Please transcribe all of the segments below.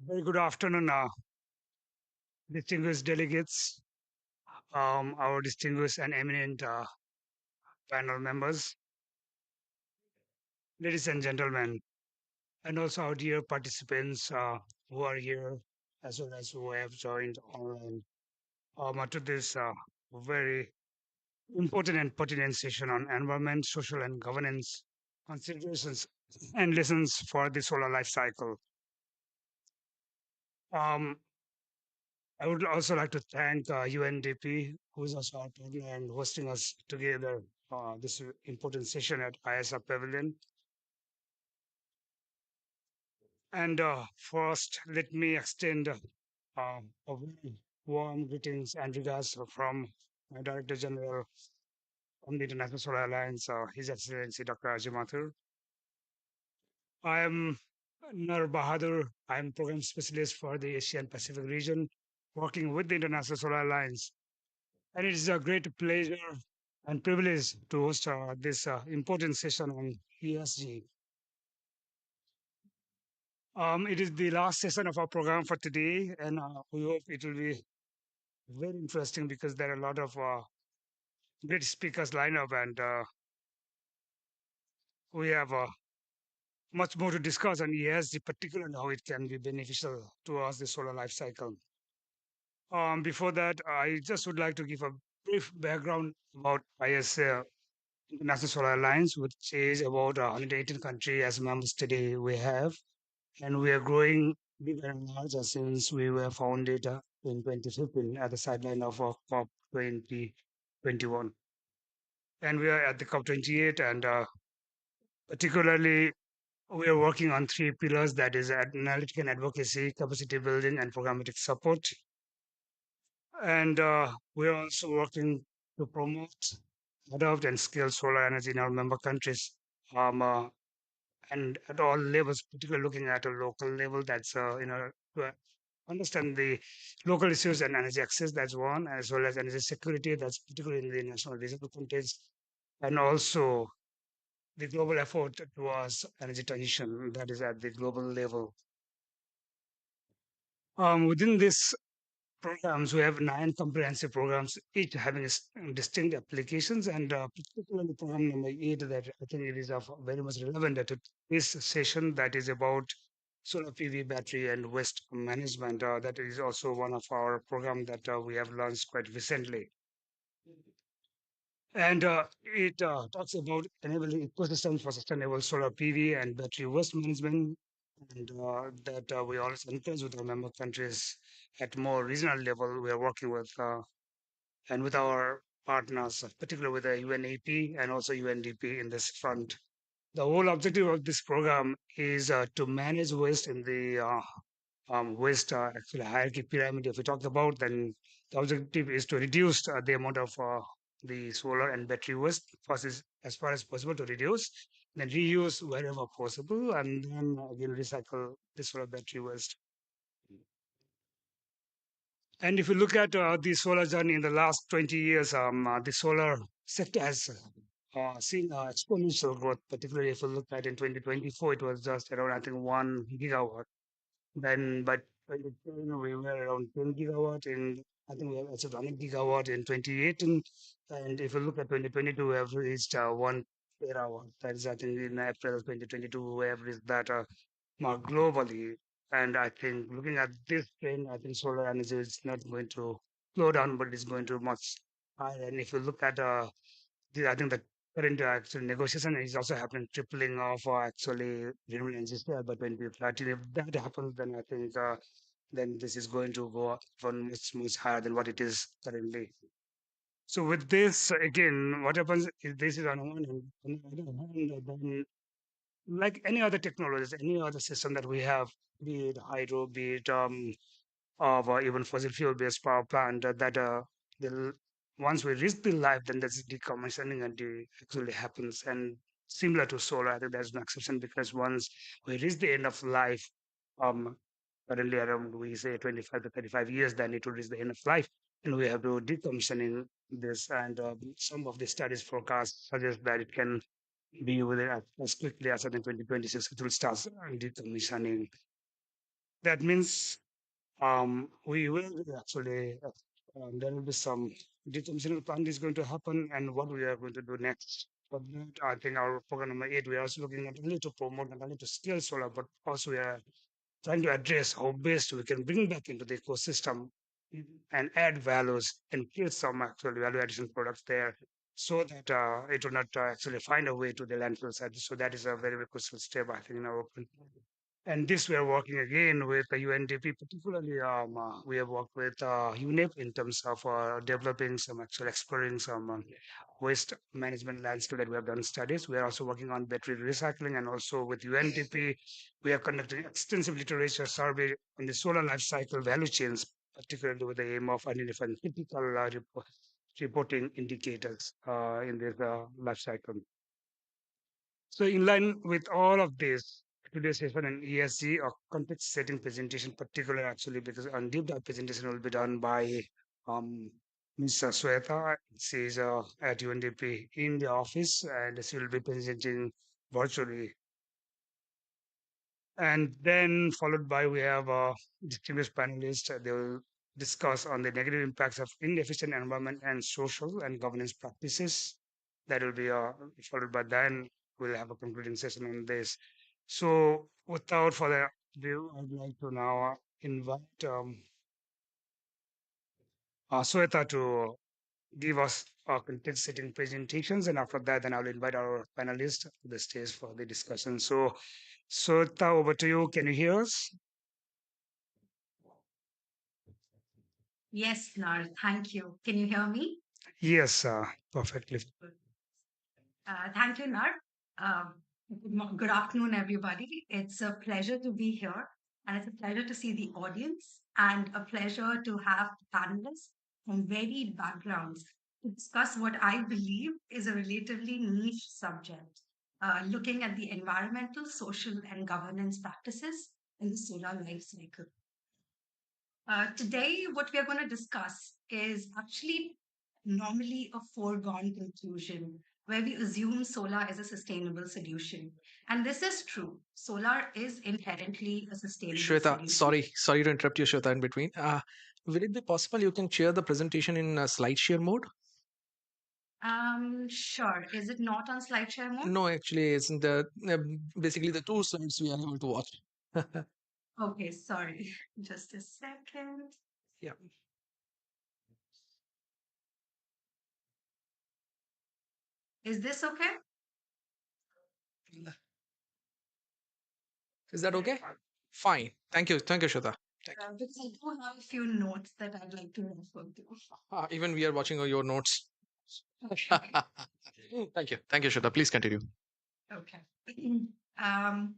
Very good afternoon, distinguished delegates, our distinguished and eminent panel members, ladies and gentlemen, and also our dear participants who are here as well as who have joined online to this very important and pertinent session on environment, social, and governance considerations and lessons for the solar life cycle. Um, I would also like to thank UNDP, who is also our partner and hosting us together this important session at ISR Pavilion. And first, let me extend a very warm greetings and regards from my Director General from the International Solar Alliance, His Excellency Dr. Ajay Mathur. I am Nar Bahadur. I am Program Specialist for the Asian Pacific region, working with the International Solar Alliance. And it is a great pleasure and privilege to host this important session on ESG. It is the last session of our program for today, and we hope it will be very interesting because there are a lot of great speakers lined up, and we have much more to discuss on ESG, particularly how it can be beneficial towards the solar life cycle. Before that, I just would like to give a brief background about ISA, International Solar Alliance, which is about 118 countries as members today we have, and we are growing bigger and larger since we were founded in 2015 at the sideline of COP 2021. And we are at the COP 28, and particularly we are working on three pillars, that is analytic and advocacy, capacity building, and programmatic support. And we are also working to promote, adopt, and scale solar energy in our member countries. And at all levels, particularly looking at a local level, that's to understand the local issues and energy access, that's one, as well as energy security, that's particularly in the national regional context, and also the global effort towards energy transition, that is at the global level. Within this programs, we have nine comprehensive programs, each having distinct applications, and particularly program number 8 that I think it is of very much relevant to this session, that is about solar PV battery and waste management. That is also one of our program that we have launched quite recently. And it talks about enabling ecosystems for sustainable solar PV and battery waste management, and that we also encourage with our member countries at more regional level. We are working with and with our partners, particularly with the UNEP and also UNDP in this front. The whole objective of this program is to manage waste in the waste actually hierarchy pyramid. If we talk about, then the objective is to reduce the amount of the solar and battery waste first is as far as possible to reduce, then reuse wherever possible, and then again recycle the solar battery waste. And if you look at the solar journey in the last 20 years, the solar sector has seen exponential growth, particularly if you look at in 2024, it was just around, I think, 1 gigawatt. Then by 2010, we were around 10 gigawatt, and I think we have achieved 100 gigawatt in 2018. And if you look at 2022, we have reached 1 terawatt. That is, I think, in April 2022, we have reached that mark globally. And I think looking at this trend, I think solar energy is not going to slow down, but it's going to much higher. And if you look at I think the current actual negotiation is also happening, tripling of actually renewable energy share by 2030. If that happens, then I think then this is going to go up even much higher than what it is currently. So with this, again, what happens is this is on one hand. On the other hand, then like any other technologies, any other system that we have, be it hydro, be it of even fossil fuel based power plant that the once we reach the life, then there's decommissioning and actually happens. And similar to solar, I think there's no exception because once we reach the end of life, um currently around we say 25 to 35 years, then it will reach the end of life, and we have to decommissioning this. And some of the studies forecast suggest that it can be within as quickly as I think 2026 it will start decommissioning. That means we will actually, there will be some decommissioning plan is going to happen, and what we are going to do next. For that, I think our program number 8, we are also looking not only to promote, not only to scale solar, but also we are trying to address how best we can bring back into the ecosystem and add values and create some actual value addition products there so that it will not actually find a way to the landfill side. So that is a very, very crucial step, I think, in our and this we are working again with the UNDP, particularly we have worked with UNEP in terms of developing some actual exploring some waste management landscape that we have done studies. We are also working on battery recycling, and also with UNDP, we are conducting extensive literature survey on the solar life cycle value chains, particularly with the aim of identifying critical reporting indicators in this life cycle. So in line with all of this, today's session on ESG or context setting presentation, particular actually because on deep dive presentation will be done by um, Mr. Sweta. She is at UNDP in the office, and she will be presenting virtually. And then followed by we have distinguished panelists. They will discuss on the negative impacts of inefficient environment and social and governance practices. That will be followed by then we'll have a concluding session on this. So without further ado, I'd like to now invite Sweta to give us context setting presentations, and after that, then I'll invite our panelists to the stage for the discussion. So Sweta, over to you. Can you hear us? Yes, Nar, thank you. Can you hear me? Yes, perfectly. Thank you, Nar. Good afternoon, everybody. It's a pleasure to be here, and it's a pleasure to see the audience, and a pleasure to have panelists from varied backgrounds to discuss what I believe is a relatively niche subject, looking at the environmental, social, and governance practices in the solar life cycle. Today, what we are going to discuss is actually normally a foregone conclusion where we assume solar is a sustainable solution. And this is true. Solar is inherently a sustainable Shweta, solution. sorry to interrupt you, Shweta, in between. Will it be possible you can share the presentation in slide share mode? Sure. Is it not on SlideShare mode? No, actually, it's in the basically the two slides we are able to watch. Okay, sorry. Just a second. Yeah, Is this okay? is that okay? Fine. Thank you, Shweta. Thank you. Because I do have a few notes that I'd like to refer to. Even we are watching your notes. Okay. Thank you, Shweta. Please continue. Okay. Um,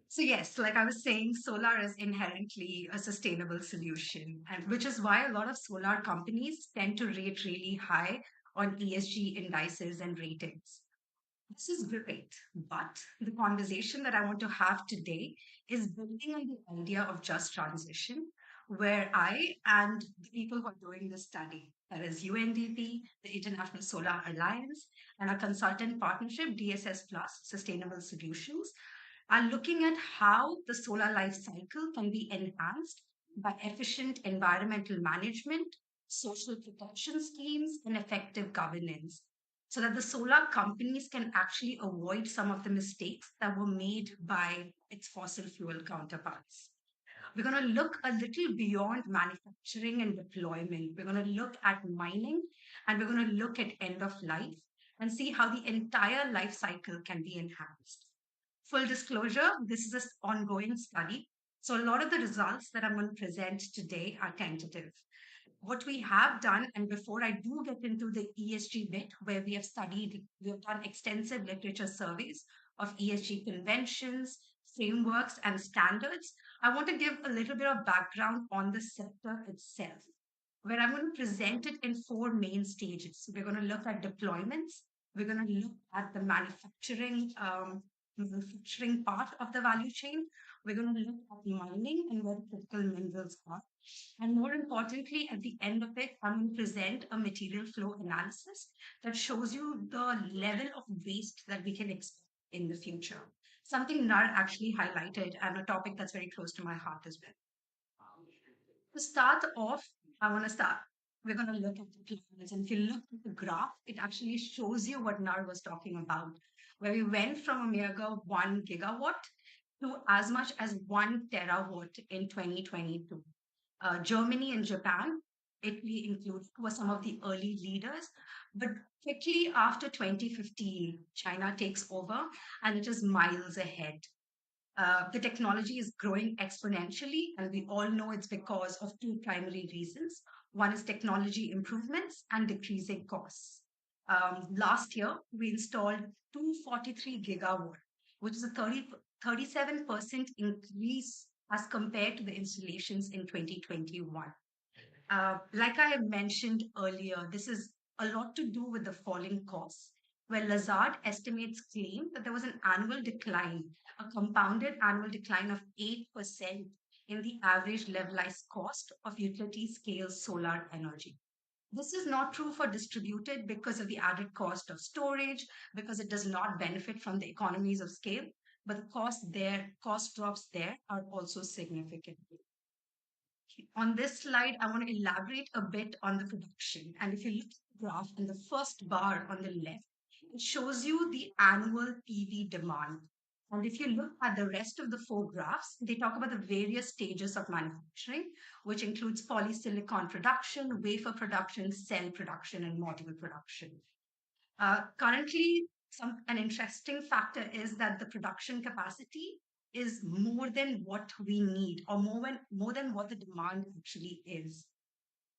so yes, like I was saying, solar is inherently a sustainable solution, and which is why a lot of solar companies tend to rate really high on ESG indices and ratings. This is great, but the conversation that I want to have today is building on the idea of just transition, where I and the people who are doing this study, that is UNDP, the International Solar Alliance, and our consultant partnership, DSS Plus Sustainable Solutions, are looking at how the solar life cycle can be enhanced by efficient environmental management, social protection schemes, and effective governance so that the solar companies can actually avoid some of the mistakes that were made by its fossil fuel counterparts. We're going to look a little beyond manufacturing and deployment. We're going to look at mining and we're going to look at end of life and see how the entire life cycle can be enhanced. Full disclosure, this is an ongoing study. So a lot of the results that I'm going to present today are tentative. What we have done, and before I do get into the ESG bit, where we have done extensive literature surveys of ESG conventions, frameworks, and standards, I want to give a little bit of background on the sector itself, where I'm going to present it in four main stages. So we're going to look at deployments, we're going to look at the manufacturing part of the value chain, we're going to look at mining and where the critical minerals are. And more importantly, at the end of it, I'm going to present a material flow analysis that shows you the level of waste that we can expect in the future. Something Nar actually highlighted and a topic that's very close to my heart as well. To start off, I want to start. We're going to look at the planets. And if you look at the graph, it actually shows you what Nar was talking about, where we went from a mere 1 gigawatt to as much as 1 terawatt in 2022. Germany and Japan, Italy included, were some of the early leaders. But quickly after 2015, China takes over and it is miles ahead. The technology is growing exponentially, and we all know it's because of two primary reasons. One is technology improvements and decreasing costs. Last year, we installed 243 gigawatt, which is a 37% increase as compared to the installations in 2021. Like I mentioned earlier, this is a lot to do with the falling costs, where Lazard estimates claim that there was an annual decline, a compounded annual decline of 8% in the average levelized cost of utility scale solar energy. This is not true for distributed because of the added cost of storage, because it does not benefit from the economies of scale, but the cost drops there are also significant. On this slide, I want to elaborate a bit on the production. And if you look at the graph in the first bar on the left, it shows you the annual PV demand. And if you look at the rest of the four graphs, they talk about the various stages of manufacturing, which includes polysilicon production, wafer production, cell production, and module production. Currently, an interesting factor is that the production capacity is more than what we need, or more than what the demand actually is.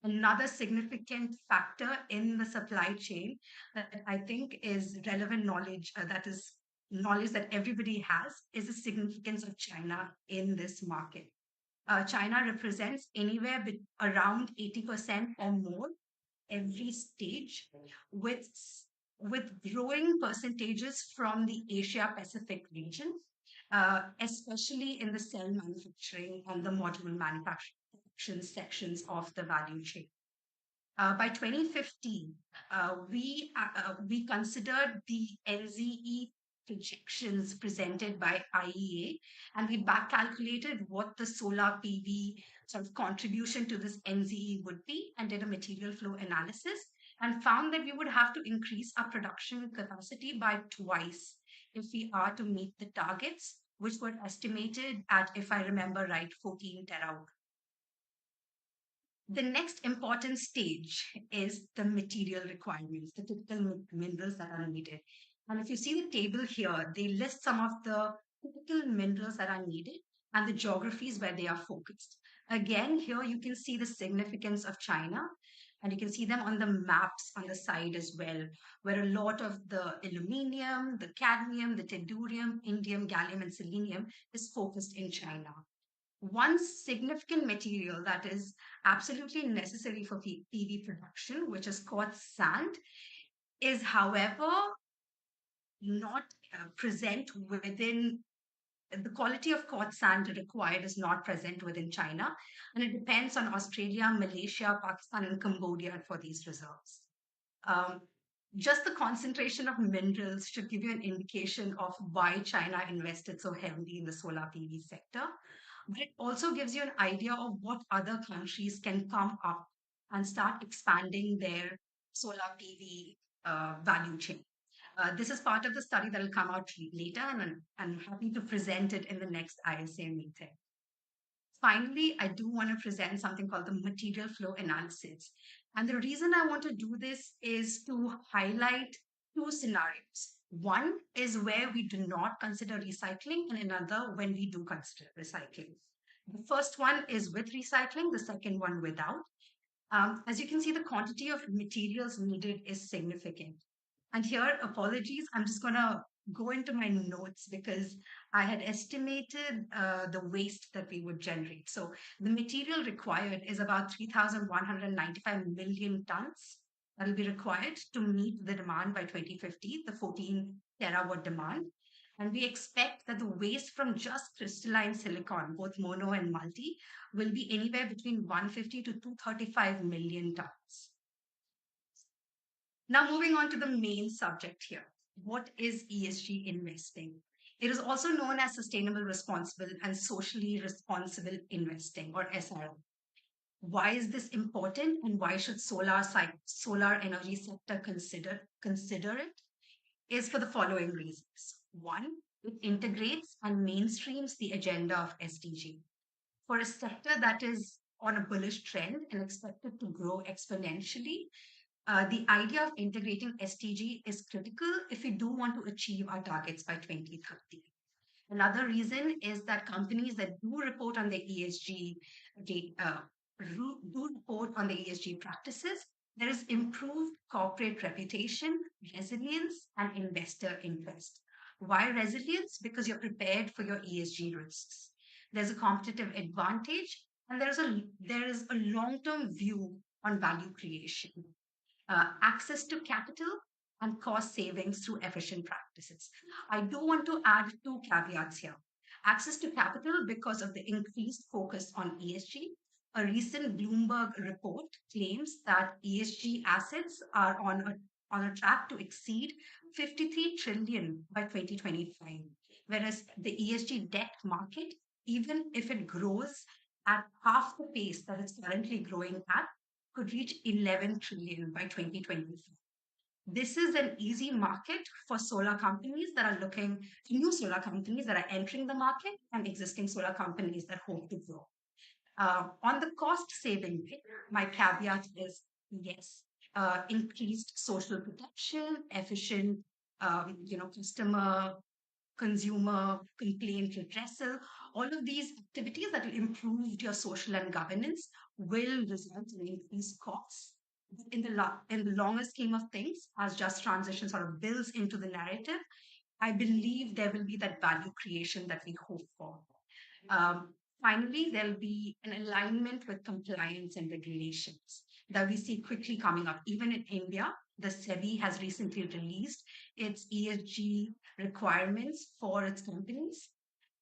Another significant factor in the supply chain that I think is relevant knowledge, that is knowledge that everybody has, is the significance of China in this market. China represents around 80% or more every stage with with growing percentages from the Asia Pacific region, especially in the cell manufacturing and the module manufacturing sections of the value chain. By 2015, we considered the LZE projections presented by IEA, and we back calculated what the solar PV sort of contribution to this NZE would be, and did a material flow analysis, and found that we would have to increase our production capacity by twice if we are to meet the targets, which were estimated at, if I remember right, 14 terawatt. The next important stage is the material requirements, the critical minerals that are needed. And if you see the table here, they list some of the critical minerals that are needed and the geographies where they are focused. Again, here you can see the significance of China. And you can see them on the maps on the side as well, where a lot of the aluminium, the cadmium, the tellurium, indium, gallium, and selenium is focused in China. One significant material that is absolutely necessary for PV production, which is quartz sand, is, however, not present within the quality of quartz sand required is not present within China, and it depends on Australia, Malaysia, Pakistan, and Cambodia for these reserves. Um, just the concentration of minerals should give you an indication of why China invested so heavily in the solar PV sector. But it also gives you an idea of what other countries can come up and start expanding their solar PV value chain. This is part of the study that will come out later, and I'm happy to present it in the next ISA meeting. Finally, I do want to present something called the material flow analysis. And the reason I want to do this is to highlight two scenarios. One is where we do not consider recycling, and another when we do consider recycling. The first one is with recycling, the second one without. As you can see, the quantity of materials needed is significant. And here, apologies, I'm just going to go into my notes because I had estimated the waste that we would generate. So the material required is about 3,195 million tons that will be required to meet the demand by 2050, the 14 terawatt demand. And we expect that the waste from just crystalline silicon, both mono and multi, will be anywhere between 150 to 235 million tons. Now, moving on to the main subject here. What is ESG investing? It is also known as sustainable, responsible, and socially responsible investing, or SRM. Why is this important, and why should solar energy sector consider it? Is for the following reasons. One, it integrates and mainstreams the agenda of SDG. For a sector that is on a bullish trend and expected to grow exponentially, the idea of integrating SDG is critical if we do want to achieve our targets by 2030. Another reason is that companies that do report on the ESG do report on the ESG practices, there is improved corporate reputation, resilience, and investor interest. Why resilience? Because you're prepared for your ESG risks. There's a competitive advantage, and there is a long-term view on value creation, access to capital, and cost savings through efficient practices. I do want to add two caveats here. Access to capital because of the increased focus on ESG. A recent Bloomberg report claims that ESG assets are on a track to exceed 53 trillion by 2025, whereas the ESG debt market, even if it grows at half the pace that it's currently growing at, could reach 11 trillion by 2025. This is an easy market for solar companies that are looking, new solar companies that are entering the market, and existing solar companies that hope to grow. On the cost saving bit, my caveat is yes, increased social protection, efficient, customer consumer complaint redressal, all of these activities that will improve your social and governance will result in increased costs. But in the longer scheme of things, as just transition sort of builds into the narrative, I believe there will be that value creation that we hope for. Um, Finally, there'll be an alignment with compliance and regulations that we see quickly coming up. Even in India, the SEBI has recently released its ESG requirements for its companies.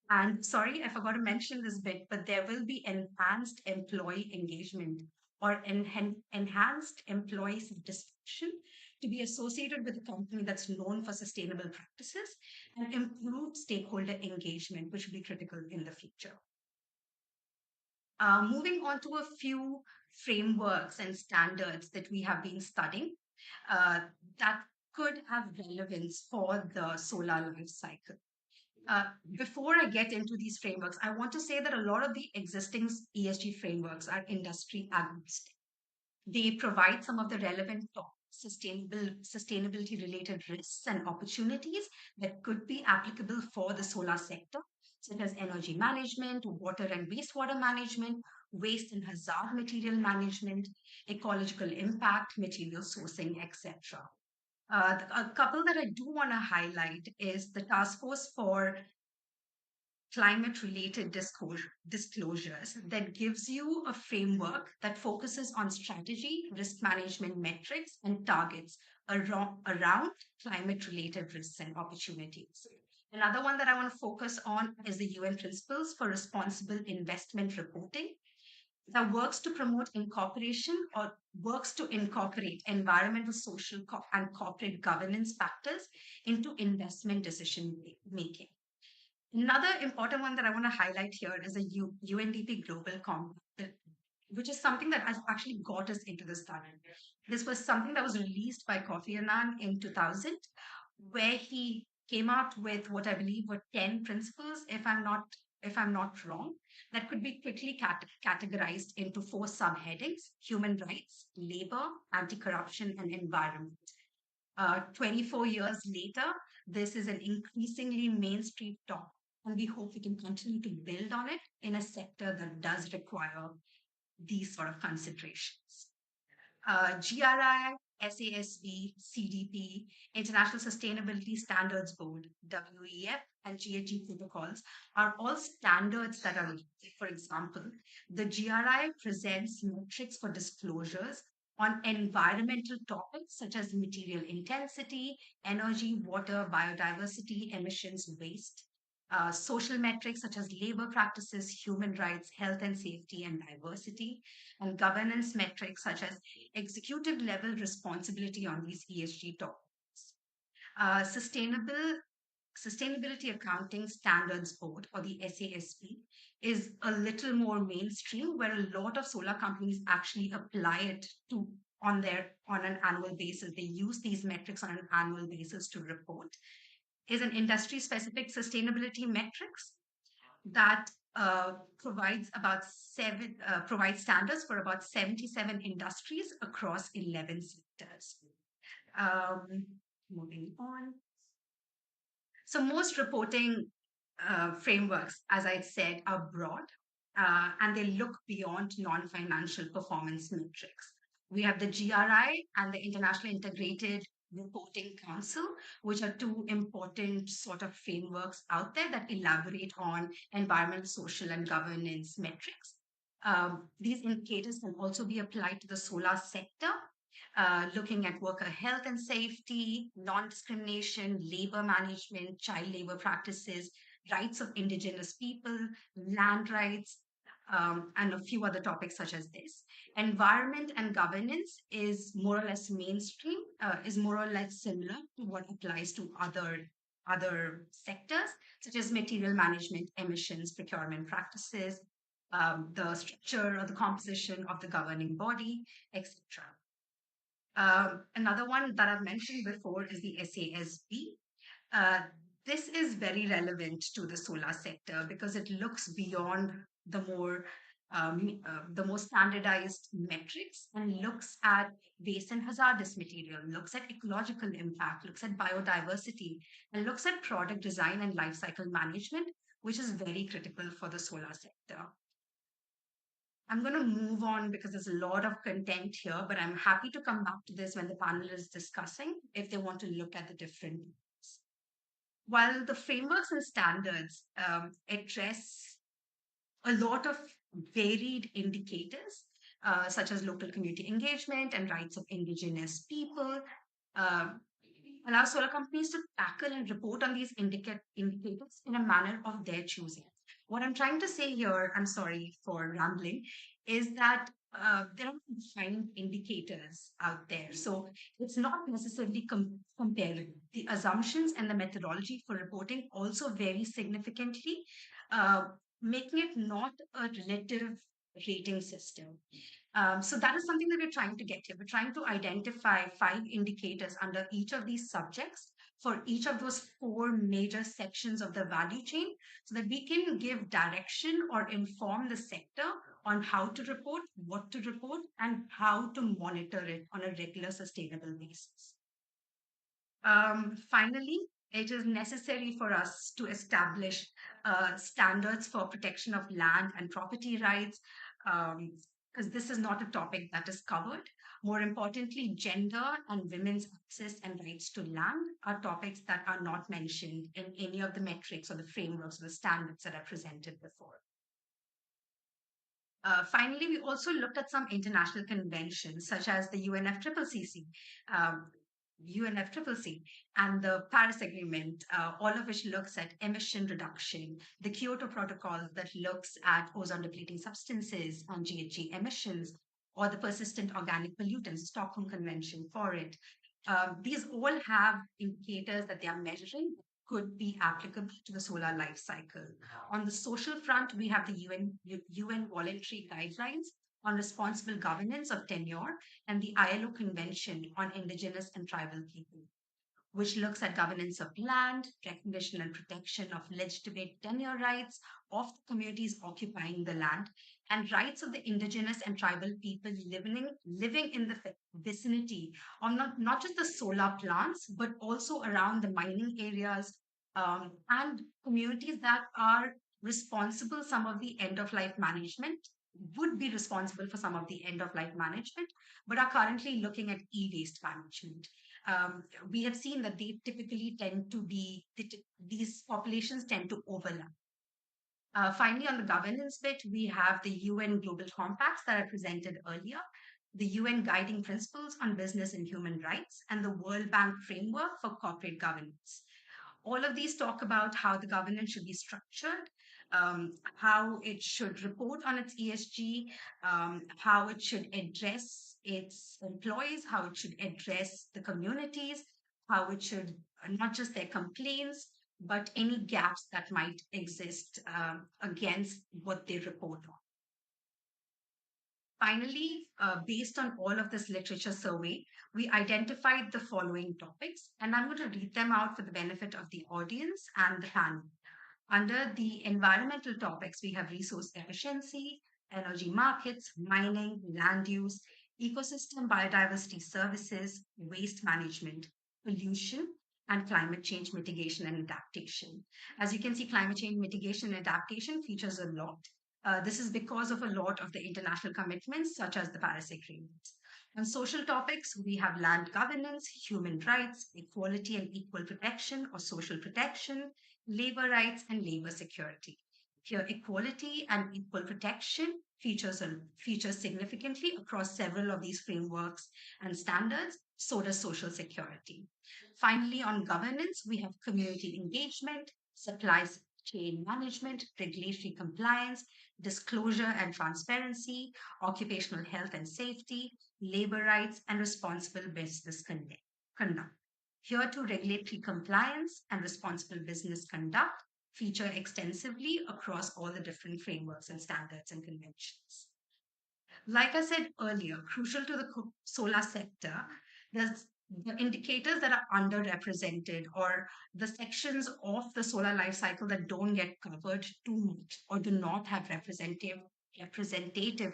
And sorry, I forgot to mention this bit, but there will be enhanced employee engagement or enhanced employee satisfaction to be associated with a company that's known for sustainable practices and improved stakeholder engagement, which will be critical in the future. Moving on to a few frameworks and standards that we have been studying uh, that could have relevance for the solar life cycle. Uh, Before I get into these frameworks, I want to say that a lot of the existing ESG frameworks are industry agnostic. They provide some of the relevant sustainability related risks and opportunities that could be applicable for the solar sector, such as energy management, water and wastewater management, waste and hazard material management, ecological impact, material sourcing, etc. A couple that I do want to highlight is the Task Force for Climate Related Disclosures that gives you a framework that focuses on strategy, risk management metrics, and targets around climate related risks and opportunities. Another one that I want to focus on is the UN Principles for Responsible Investment Reporting that works to incorporate environmental, social, and corporate governance factors into investment decision making. Another important one that I want to highlight here is the UNDP Global Compact, which is something that has actually got us into this study. This was something that was released by Kofi Annan in 2000, where he came out with what I believe were 10 principles, if I'm not wrong, that could be quickly categorized into four subheadings: human rights, labor, anti-corruption, and environment. 24 years later, this is an increasingly mainstream topic, and we hope we can continue to build on it in a sector that does require these sort of considerations. GRI, SASB, CDP, International Sustainability Standards Board, WEF, and GHG protocols are all standards that are, for example, the GRI presents metrics for disclosures on environmental topics such as material intensity, energy, water, biodiversity, emissions, waste. Social metrics such as labor practices, human rights, health and safety, and diversity, and governance metrics such as executive level responsibility on these ESG topics. Sustainability Accounting Standards Board, or the SASB, is a little more mainstream, where a lot of solar companies actually apply it to on an annual basis. They use these metrics on an annual basis to report. Is an industry specific sustainability metrics that provides standards for about 77 industries across 11 sectors. Moving on. So most reporting frameworks, as I said, are broad and they look beyond non-financial performance metrics. We have the GRI and the International Integrated Reporting Council, which are two important sort of frameworks out there that elaborate on environmental, social, and governance metrics. These indicators can also be applied to the solar sector, looking at worker health and safety, non discrimination, labor management, child labor practices, rights of indigenous people, land rights, and a few other topics such as this. Environment and governance is more or less mainstream, is more or less similar to what applies to other sectors, such as material management, emissions, procurement practices, the structure or the composition of the governing body, etc. Another one that I've mentioned before is the SASB. Uh, this is very relevant to the solar sector because it looks beyond the more standardized metrics and looks at waste and hazardous material, looks at ecological impact, looks at biodiversity, and looks at product design and life cycle management, which is very critical for the solar sector. I'm going to move on because there's a lot of content here, but I'm happy to come back to this when the panel is discussing if they want to look at the different. While the frameworks and standards address a lot of varied indicators, such as local community engagement and rights of indigenous people, uh, allow solar companies to tackle and report on these indicators in a manner of their choosing. What I'm trying to say here, I'm sorry for rambling, is that there are defined indicators out there. So it's not necessarily comparable. The assumptions and the methodology for reporting also vary significantly, uh, making it not a relative rating system. So that is something that we're trying to get here. We're trying to identify 5 indicators under each of these subjects for each of those 4 major sections of the value chain so that we can give direction or inform the sector on how to report, what to report, and how to monitor it on a regular sustainable basis. Finally, it is necessary for us to establish standards for protection of land and property rights, because this is not a topic that is covered. More importantly, gender and women's access and rights to land are topics that are not mentioned in any of the metrics or the frameworks or the standards that are presented before. Finally, we also looked at some international conventions such as the UNFCCC, um, UNFCCC, and the Paris Agreement, all of which looks at emission reduction, the Kyoto Protocol that looks at ozone depleting substances and GHG emissions, or the persistent organic pollutants, Stockholm Convention for it. These all have indicators that they are measuring that could be applicable to the solar life cycle. On the social front, we have the UN voluntary guidelines on responsible governance of tenure and the ILO Convention on Indigenous and Tribal People, which looks at governance of land, recognition and protection of legitimate tenure rights of the communities occupying the land, and rights of the indigenous and tribal people living in the vicinity of not just the solar plants, but also around the mining areas, and communities that are responsible some of the end of life management would be responsible for some of the end of life management, but are currently looking at e-waste management. We have seen that they typically tend to be, these populations tend to overlap. Finally, on the governance bit, we have the UN Global Compacts that I presented earlier, the UN Guiding Principles on Business and Human Rights, and the World Bank Framework for Corporate Governance. All of these talk about how the governance should be structured, how it should report on its ESG, how it should address its employees, how it should address the communities, how it should not just their complaints, but any gaps that might exist against what they report on. Finally, based on all of this literature survey, we identified the following topics, and I'm going to read them out for the benefit of the audience and the panel. Under the environmental topics, we have resource efficiency, energy markets, mining, land use, ecosystem biodiversity services, waste management, pollution, and climate change mitigation and adaptation. As you can see, climate change mitigation and adaptation features a lot. This is because of a lot of the international commitments, such as the Paris Agreement. On social topics, we have land governance, human rights, equality and equal protection or social protection, labor rights, and labor security. Here, equality and equal protection features significantly across several of these frameworks and standards. So does social security. Finally, on governance, we have community engagement, supply chain management, regulatory compliance, disclosure and transparency, occupational health and safety, labor rights, and responsible business conduct. Here too, regulatory compliance and responsible business conduct feature extensively across all the different frameworks and standards and conventions. Like I said earlier, crucial to the solar sector, there's the indicators that are underrepresented or the sections of the solar life cycle that don't get covered too much or do not have representative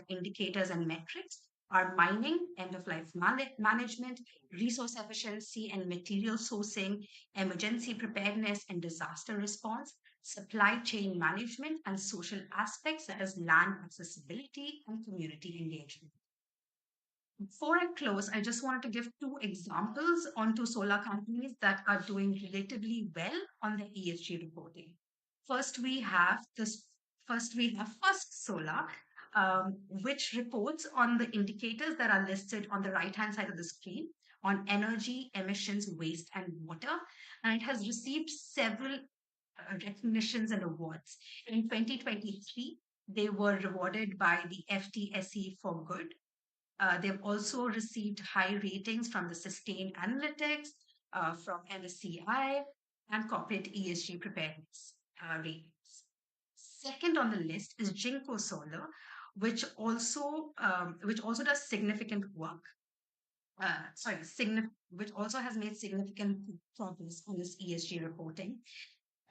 indicators and metrics are mining, end of life management, resource efficiency and material sourcing, emergency preparedness and disaster response, supply chain management, and social aspects such as land accessibility and community engagement. Before I close, I just wanted to give two examples on two solar companies that are doing relatively well on their ESG reporting. First, we have this. First, we have First Solar, which reports on the indicators that are listed on the right-hand side of the screen on energy, emissions, waste, and water, and it has received several recognitions and awards. In 2023, they were rewarded by the FTSE for Good. They've also received high ratings from the Sustained Analytics, from MSCI, and Corporate ESG Preparedness ratings. Second on the list is Jinko Solar, which also does significant work. Which also has made significant progress on this ESG reporting.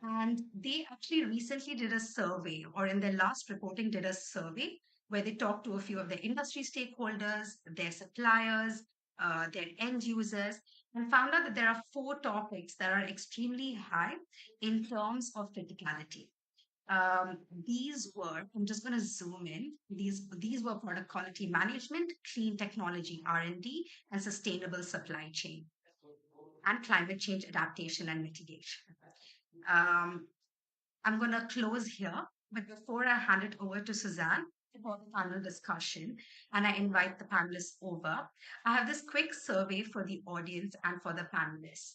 And they actually recently did a survey, or in their last reporting, did a survey where they talked to a few of the industry stakeholders, their suppliers, their end users, and found out that there are four topics that are extremely high in terms of criticality. These were, I'm just going to zoom in. These were product quality management, clean technology R&D, and sustainable supply chain, and climate change adaptation and mitigation. Um, I'm going to close here, but before I hand it over to Suzanne for the panel discussion, and I invite the panelists over, I have this quick survey for the audience and for the panelists.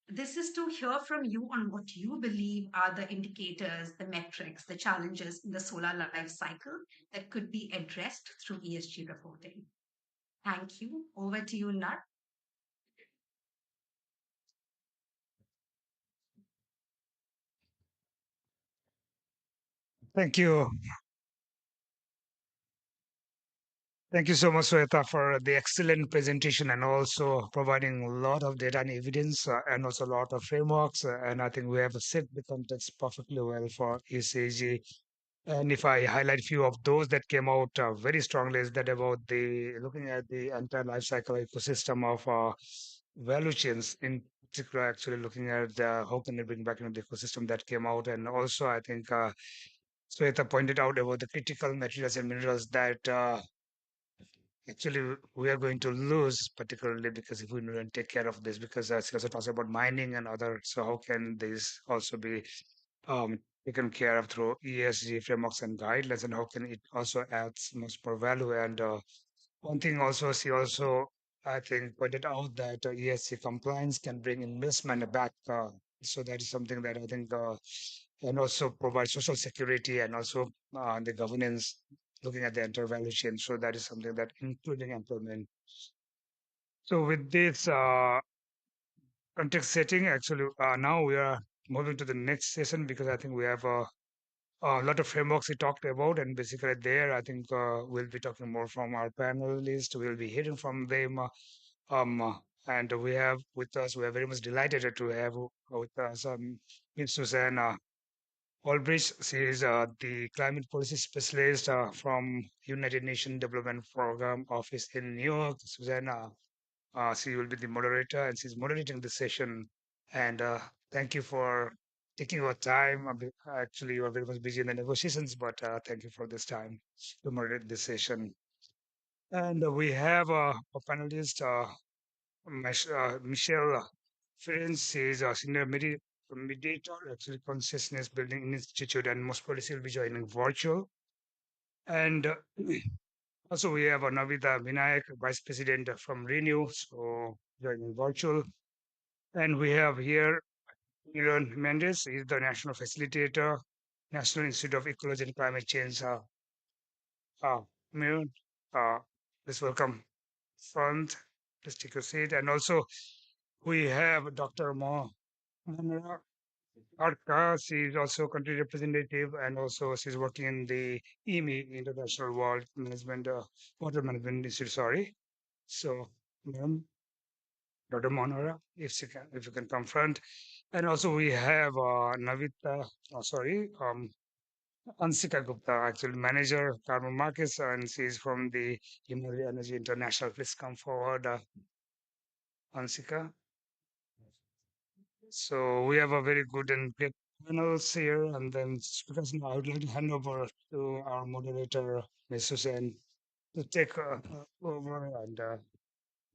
This is to hear from you on what you believe are the indicators, the metrics, the challenges in the solar life cycle that could be addressed through ESG reporting. Thank you. Over to you, Nat. Thank you. Thank you so much, Sweta, for the excellent presentation and also providing a lot of data and evidence and also a lot of frameworks. And I think we have set the context perfectly well for ECG. And if I highlight a few of those that came out very strongly, is that about the looking at the entire life cycle ecosystem of value chains, in particular, actually looking at how can they bring back into the ecosystem that came out. And also, I think Sweta pointed out about the critical materials and minerals that actually we are going to lose, particularly because if we don't take care of this, because she also talks about mining and other, so how can this also be taken care of through ESG frameworks and guidelines, and how can it also adds much more value? And one thing also, she also, I think, pointed out that ESG compliance can bring investment back. So that is something that I think, and also provide social security and also the governance, looking at the entire value chain. So that is something that including employment. So with this context setting, actually, now we are moving to the next session because I think we have a lot of frameworks we talked about, and basically there, I think we'll be talking more from our panelists. We'll be hearing from them, and we have with us. We are very much delighted to have with us Ms. Susanna Olbrich. She is the climate policy specialist from United Nations Development Program Office in New York. Susanna, she will be the moderator, and she's moderating the session. And thank you for taking your time. Actually, you are very much busy in the negotiations, but thank you for this time to moderate this session. And we have a panelist, Michelle Ferenc. She is a senior mediator, actually consciousness building institute, and most probably she'll be joining virtual. And also we have Navita Vinayak, vice president from Renew, so joining virtual. And we have here Miran Mendes, is the national facilitator, National Institute of Ecology and Climate Change. Miran, uh, please welcome front. Please take your seat. And also we have Dr. Mohammed Arka. She is also country representative, and also she's working in the IMI, International World Management, Water Management Institute. Sorry. So, ma'am, Dr. Monora, if you can confront. And also we have Navita, Ansika Gupta, actually manager, carbon markets, and she's from the Himalaya Energy International. Please come forward, Ansika. So we have a very good and great panels here, and then because now I would like to hand over to our moderator, Ms. Susan, to take over and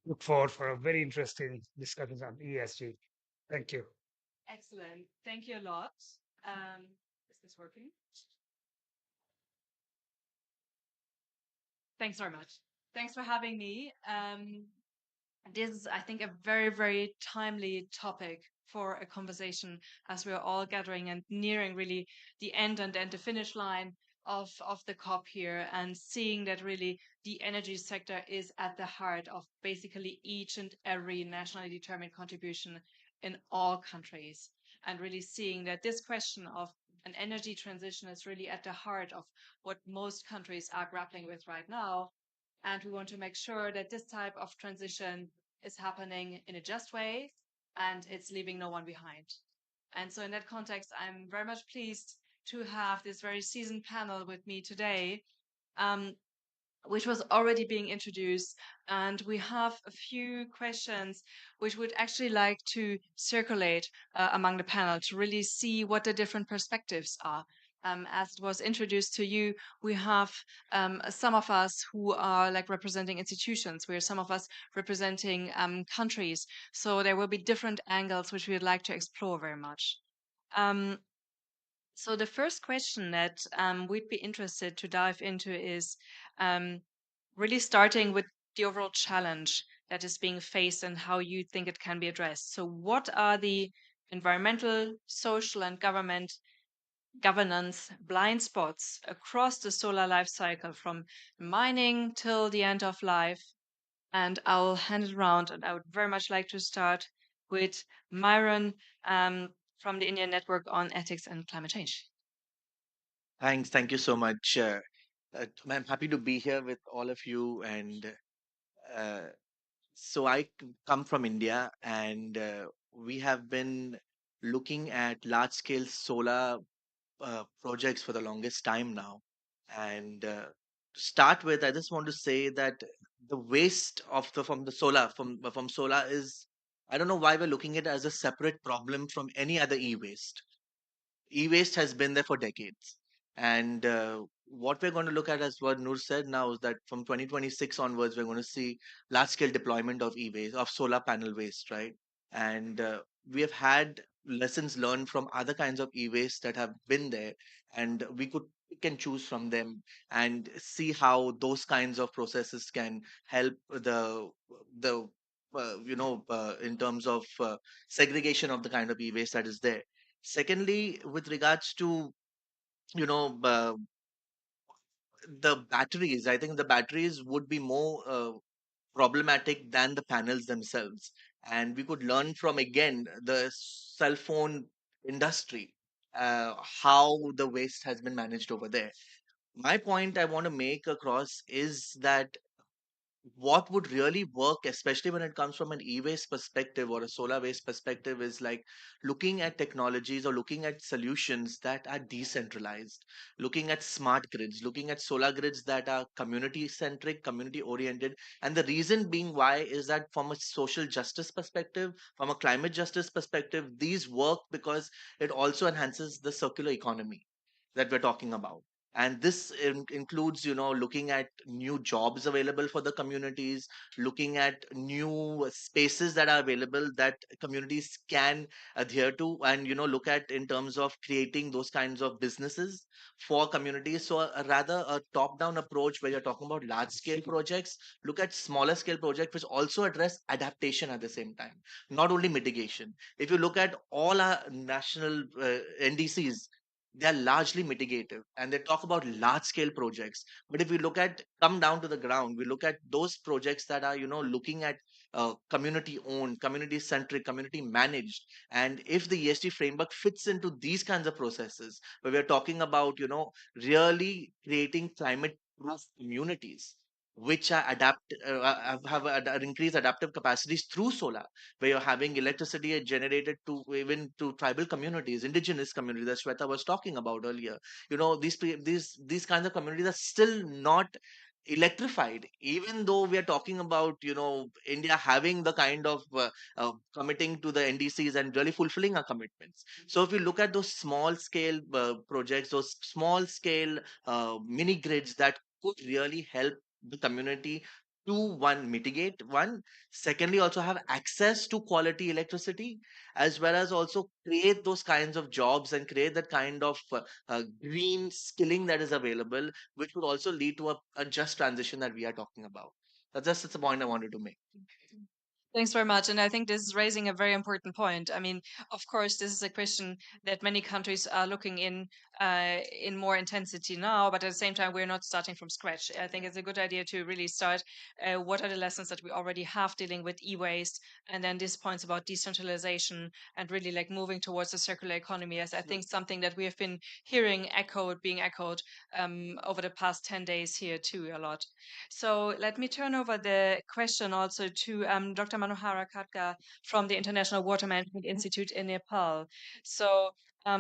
look forward for a very interesting discussion on ESG. Thank you. Excellent. Thank you a lot. Is this working? Thanks very much. Thanks for having me. This is, I think, a very, very timely topic for a conversation as we're all gathering and nearing really the end and then the finish line of the COP here, and seeing that really the energy sector is at the heart of basically each and every nationally determined contribution in all countries, and really seeing that this question of an energy transition is really at the heart of what most countries are grappling with right now. And we want to make sure that this type of transition is happening in a just way and it's leaving no one behind. And so, in that context, I'm very much pleased to have this very seasoned panel with me today, um, which was already being introduced. And we have a few questions which would actually like to circulate among the panel to really see what the different perspectives are. As it was introduced to you, we have some of us who are like representing institutions, where some of us representing countries. So there will be different angles which we would like to explore very much. Um, so the first question that we'd be interested to dive into is um, really starting with the overall challenge that is being faced and how you think it can be addressed. So what are the environmental, social, and governance blind spots across the solar life cycle from mining till the end of life? And I'll hand it around. And I would very much like to start with Myron from the Indian Network on Ethics and Climate Change. Thanks. Thank you so much. I'm happy to be here with all of you. And uh, come from India, and we have been looking at large scale solar projects for the longest time now. And to start with, I just want to say that the waste of the from the solar from solar is, I don't know why we're looking at it as a separate problem from any other e-waste. E-waste has been there for decades. And what we're going to look at, as what Noor said now, is that from 2026 onwards, we're going to see large scale deployment of e-waste, of solar panel waste, right? And we have had lessons learned from other kinds of e-waste that have been there, and we can choose from them and see how those kinds of processes can help the in terms of segregation of the kind of e-waste that is there. Secondly, with regards to you know uh, the batteries, I think the batteries would be more problematic than the panels themselves, and we could learn from again the cell phone industry, how the waste has been managed over there. My point I want to make across is that what would really work, especially when it comes from an e-waste perspective or a solar waste perspective, is like looking at technologies or looking at solutions that are decentralized, looking at smart grids, looking at solar grids that are community centric, community oriented. And the reason being why is that from a social justice perspective, from a climate justice perspective, these work because it also enhances the circular economy that we're talking about. And this includes looking at new jobs available for the communities, looking at new spaces that are available that communities can adhere to, and look at in terms of creating those kinds of businesses for communities. So rather a top down approach where you're talking about large scale projects, look at smaller scale projects which also address adaptation at the same time, not only mitigation. If you look at all our national ndcs, they are largely mitigative and they talk about large scale projects. But if we look at come down to the ground, we look at those projects that are looking at community owned, community centric, community managed. And if the ESG framework fits into these kinds of processes where we're talking about really creating climate proof communities which are have increased adaptive capacities through solar, where you're having electricity generated to even to tribal communities, indigenous communities that Shweta was talking about earlier. These kinds of communities are still not electrified, even though we are talking about India having the kind of committing to the NDCs and really fulfilling our commitments. So if we look at those small scale projects, those small scale mini grids that could really help the community to one mitigate one, secondly also have access to quality electricity, as well as also create those kinds of jobs and create that kind of green skilling that is available, which would also lead to a just transition that we are talking about. That's the point I wanted to make. Thanks very much. And I think this is raising a very important point. I mean, of course, this is a question that many countries are looking in more intensity now, but at the same time, we're not starting from scratch. I think it's a good idea to really start what are the lessons that we already have dealing with e-waste, and then these points about decentralization and really like moving towards a circular economy as I think something that we have been hearing being echoed over the past 10 days here too a lot. So let me turn over the question also to Dr. Manohara Khatka from the International Water Management Institute in Nepal. So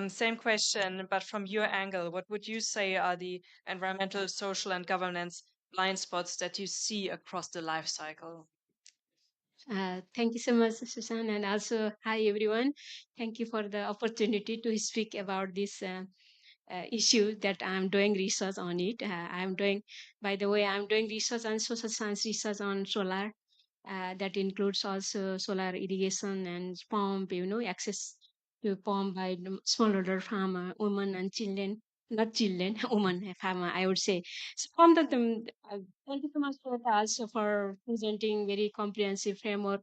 same question, but from your angle, what would you say are the environmental, social, and governance blind spots that you see across the life cycle? Thank you so much, Susan, and also hi everyone. Thank you for the opportunity to speak about this issue that I'm doing research on it. I'm doing, by the way, I'm doing research on social science research on solar. That includes also solar irrigation and pump, access to pump by the smallholder farmer, women and children, not children, women farmer, I would say. So from thank you so much for that also for presenting very comprehensive framework.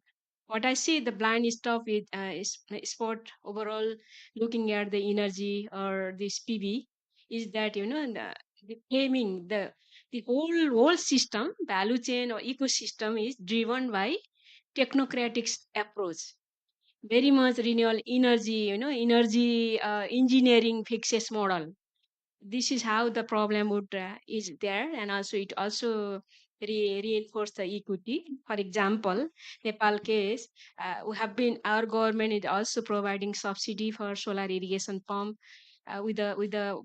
What I see the blind stuff is sport overall looking at the energy or this PV is that the framing the whole system value chain or ecosystem is driven by technocratic approach, very much renewable energy, energy engineering fixes model. This is how the problem would is there, and also it also reinforce the equity. For example, Nepal case, we have been our government is also providing subsidy for solar irrigation pump with the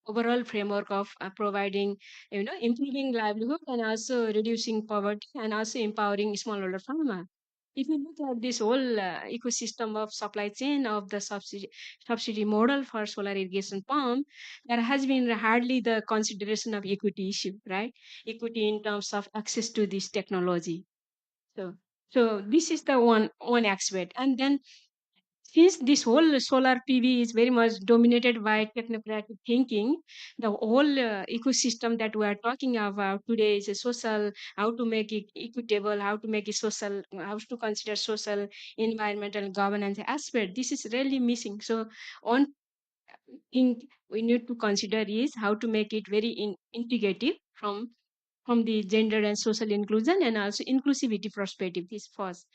overall framework of providing, improving livelihood and also reducing poverty and also empowering smallholder farmer. If you look at this whole ecosystem of supply chain of the subsidy model for solar irrigation pump, there has been hardly the consideration of equity issue, right? Equity in terms of access to this technology. So, so this is the one aspect, and then since this whole solar PV is very much dominated by technocratic thinking, the whole ecosystem that we are talking about today is a social, how to make it equitable, how to make it social, how to consider social, environmental governance aspect. This is really missing. So one thing we need to consider is how to make it very integrative from the gender and social inclusion and also inclusivity perspective. This first.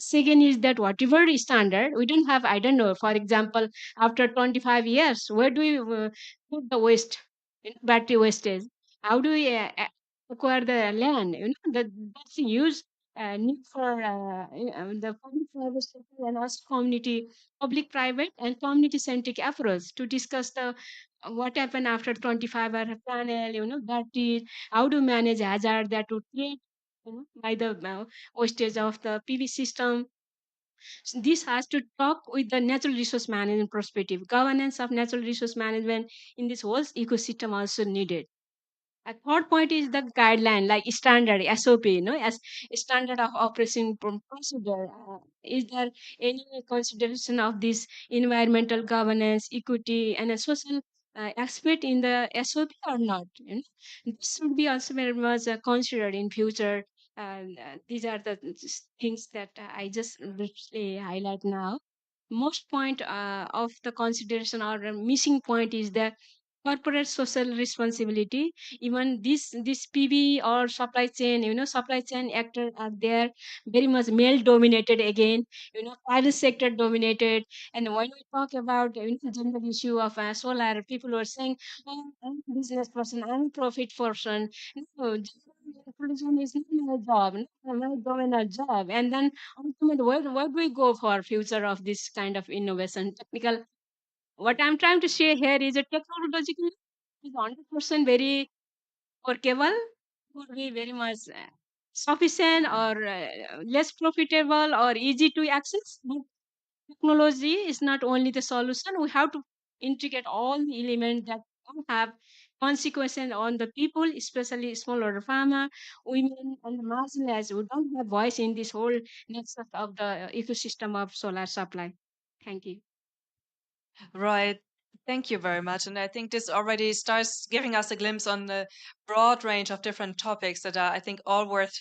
Second is that whatever is standard, we don't have, I don't know, for example, after 25 years, where do we put the waste, battery wastage? How do we acquire the land? That's the use need for the public private sector and also community, public private and community centric approach to discuss the what happened after 25 hour panel, batteries, how to manage hazard that would create by the wastage of the PV system. So this has to talk with the natural resource management perspective. Governance of natural resource management in this whole ecosystem also needed. A third point is the guideline, like standard SOP, as standard of operation procedure. Is there any consideration of this environmental governance, equity, and a social aspect in the SOP or not? This should be also very much considered in future. And these are the things that I just briefly highlight now. Most point of the consideration or a missing point is the corporate social responsibility. Even this PB or supply chain, supply chain actors are there, very much male dominated again, private sector dominated. And when we talk about gender issue of solar, people are saying, oh, I'm a business person, I'm a profit person. No, gender inclusion is not my job, not my dominant job. And then ultimately, where do we go for future of this kind of innovation technical? What I'm trying to say here is a technologically is 100% very workable, would be very much sufficient or less profitable or easy to access. But technology is not only the solution. We have to integrate all the elements that can have consequences on the people, especially smaller farmer, women, and the marginalized who don't have voice in this whole nexus of the ecosystem of solar supply. Thank you. Right. Thank you very much. And I think this already starts giving us a glimpse on the broad range of different topics that are, I think, all worth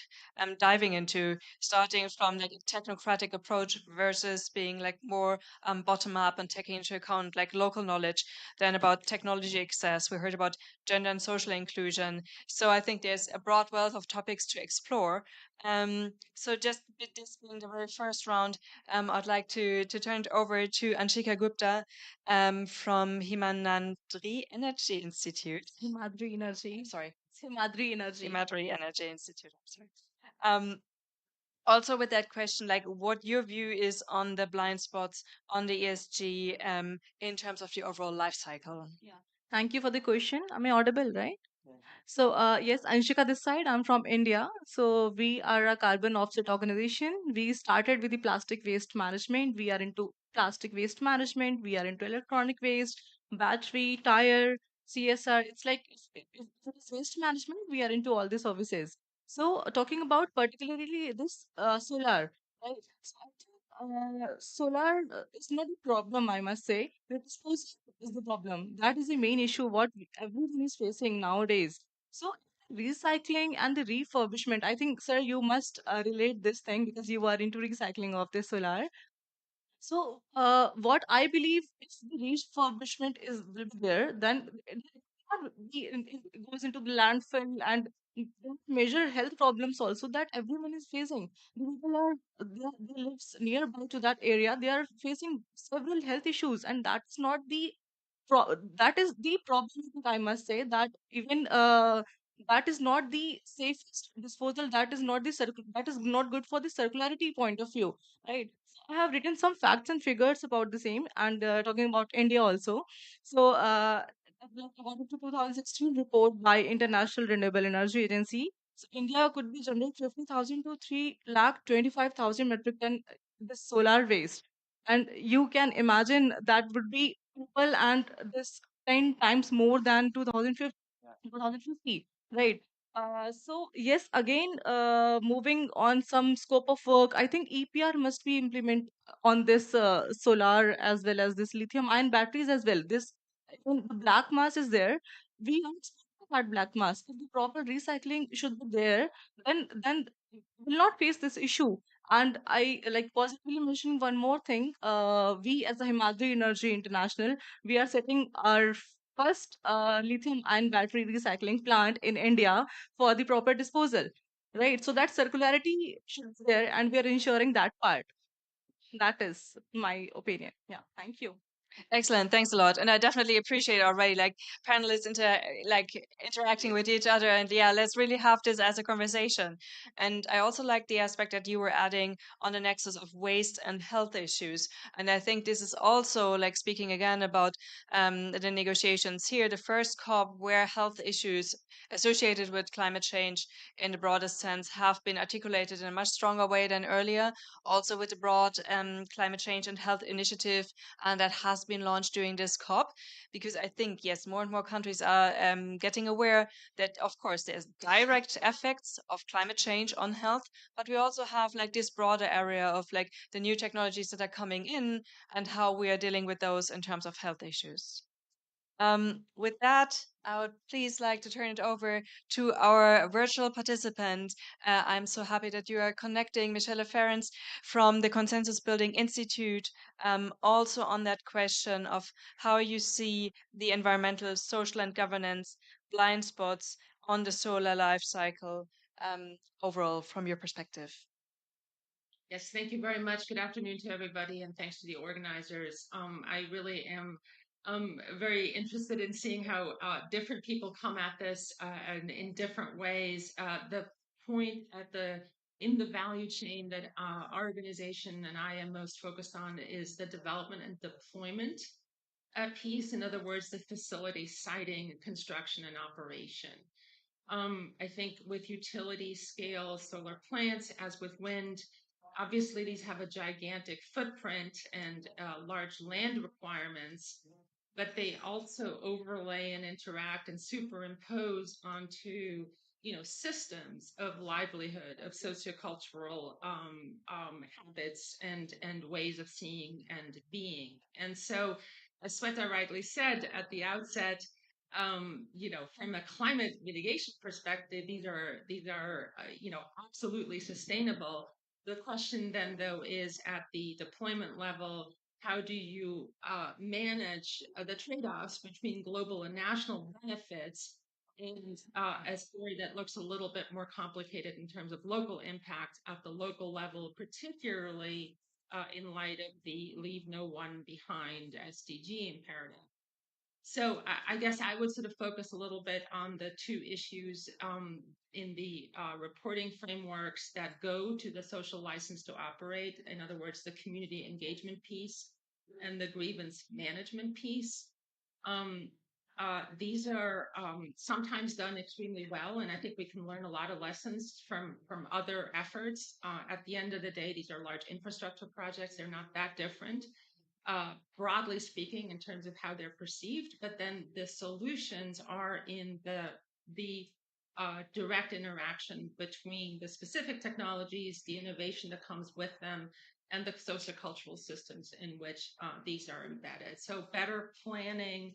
diving into, starting from like a technocratic approach versus being like more bottom up and taking into account like local knowledge, then about technology access. We heard about gender and social inclusion. So I think there's a broad wealth of topics to explore. So just with this being the very first round, I'd like to turn it over to Anshika Gupta from Himanandri Energy Institute. Himadri Energy. Sorry, Himadri Energy. Himadri Energy Institute. I'm sorry. Um, also, with that question, like what your view is on the blind spots on the ESG in terms of the overall life cycle. Yeah. Thank you for the question. Am I audible, right? So, yes, Anshika this side. I'm from India. So, we are a carbon offset organization. We started with the plastic waste management. We are into plastic waste management. We are into electronic waste. battery, tire, CSR. It's like if it is waste management, we are into all the services. So talking about particularly this solar, right? So I think solar is not a problem, I must say. The disposal is the problem. That is the main issue what everyone is facing nowadays. So recycling and the refurbishment, I think, sir, you must relate this thing because you are into recycling of the solar. So, what I believe, if the refurbishment is will be there, then it cannot it goes into the landfill and there are major health problems also that everyone is facing. The people are they lives nearby to that area. They are facing several health issues, and that's not the that is the problem. I must say that even that is not the safest disposal. That is not the that is not good for the circularity point of view, right? I have written some facts and figures about the same and talking about India also. So, according to 2016 report by International Renewable Energy Agency, so India could be generating 50,000 to 3,25,000 metric ton this solar waste. And you can imagine that would be people and this 10 times more than 2050, right? So yes, again, moving on some scope of work, I think EPR must be implemented on this solar as well as this lithium ion batteries as well. This when the black mass is there. We are expecting that black mass. If the proper recycling should be there, then will not face this issue. And I like positively mention one more thing. We as a Himadri Energy International, we are setting our first lithium ion battery recycling plant in India for the proper disposal. Right. So that circularity should be there, and we are ensuring that part. That is my opinion. Yeah. Thank you. Excellent, thanks a lot, and I definitely appreciate already like panelists like interacting with each other, and yeah, let's really have this as a conversation. And I also like the aspect that you were adding on the nexus of waste and health issues, and I think this is also like speaking again about the negotiations here, the first COP where health issues associated with climate change in the broadest sense have been articulated in a much stronger way than earlier. Also with the broad climate change and health initiative and that has been launched during this COP, because I think, yes, more and more countries are getting aware that, of course, there's direct effects of climate change on health, but we also have like this broader area of like the new technologies that are coming in and how we are dealing with those in terms of health issues. With that, I would please like to turn it over to our virtual participant. I'm so happy that you are connecting, Michelle Ferrens from the Consensus Building Institute, also on that question of how you see the environmental, social, and governance blind spots on the solar life cycle overall from your perspective. Yes, thank you very much. Good afternoon to everybody, and thanks to the organizers. I really am very interested in seeing how different people come at this and in different ways. The point in the value chain that our organization and I am most focused on is the development and deployment piece. In other words, the facility siting, construction, and operation. I think with utility scale solar plants, as with wind, obviously these have a gigantic footprint and large land requirements, but they also overlay and interact and superimpose onto systems of livelihood, of sociocultural habits and ways of seeing and being. And so, as Sweta rightly said at the outset, from a climate mitigation perspective, these are absolutely sustainable. The question then, though, is at the deployment level, how do you manage the trade-offs between global and national benefits and a story that looks a little bit more complicated in terms of local impact at the local level, particularly in light of the Leave No One Behind SDG imperative. So I guess I would sort of focus a little bit on the two issues in the reporting frameworks that go to the social license to operate. In other words, the community engagement piece and the grievance management piece. These are sometimes done extremely well, and I think we can learn a lot of lessons from other efforts. At the end of the day, these are large infrastructure projects. They're not that different. broadly speaking, in terms of how they're perceived, but then the solutions are in the direct interaction between the specific technologies, the innovation that comes with them, and the sociocultural systems in which these are embedded. So better planning,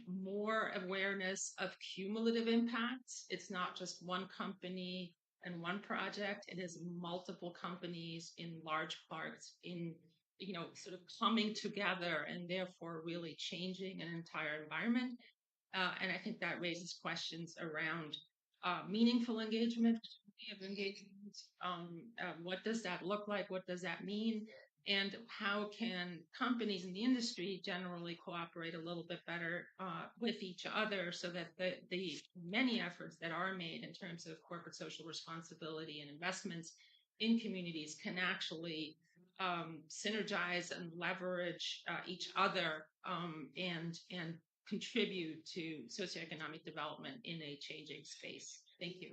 more awareness of cumulative impacts. It's not just one company and one project. It is multiple companies in large parts in sort of coming together and therefore really changing an entire environment. And I think that raises questions around meaningful engagement, of engagement. What does that look like? What does that mean? And how can companies in the industry generally cooperate a little bit better with each other so that the many efforts that are made in terms of corporate social responsibility and investments in communities can actually synergize and leverage each other and contribute to socioeconomic development in a changing space. Thank you.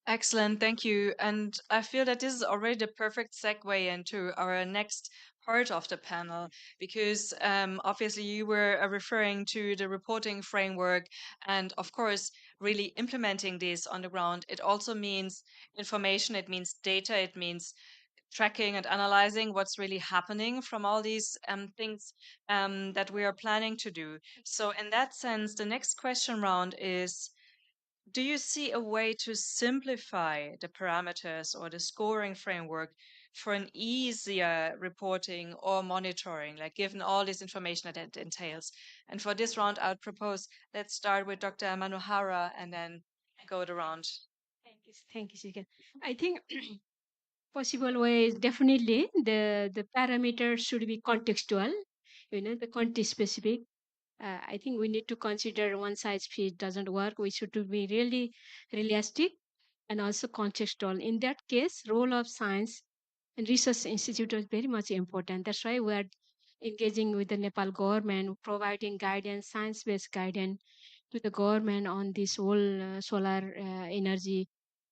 Excellent, thank you. And I feel that this is already the perfect segue into our next part of the panel, because obviously you were referring to the reporting framework, and of course, really implementing this on the ground. It also means information, it means data, it means tracking and analyzing what's really happening from all these things that we are planning to do. So, in that sense, the next question round is, do you see a way to simplify the parameters or the scoring framework for an easier reporting or monitoring, like given all this information that it entails? And for this round, I would propose let's start with Dr. Manohara and then go around. Thank you, Shikan. I think possible way is definitely the parameters should be contextual, the context specific. I think we need to consider one size fit doesn't work. We should to be really realistic and also contextual. In that case, role of science and research institute is very much important. That's why we are engaging with the Nepal government, providing guidance, science-based guidance to the government on this whole solar energy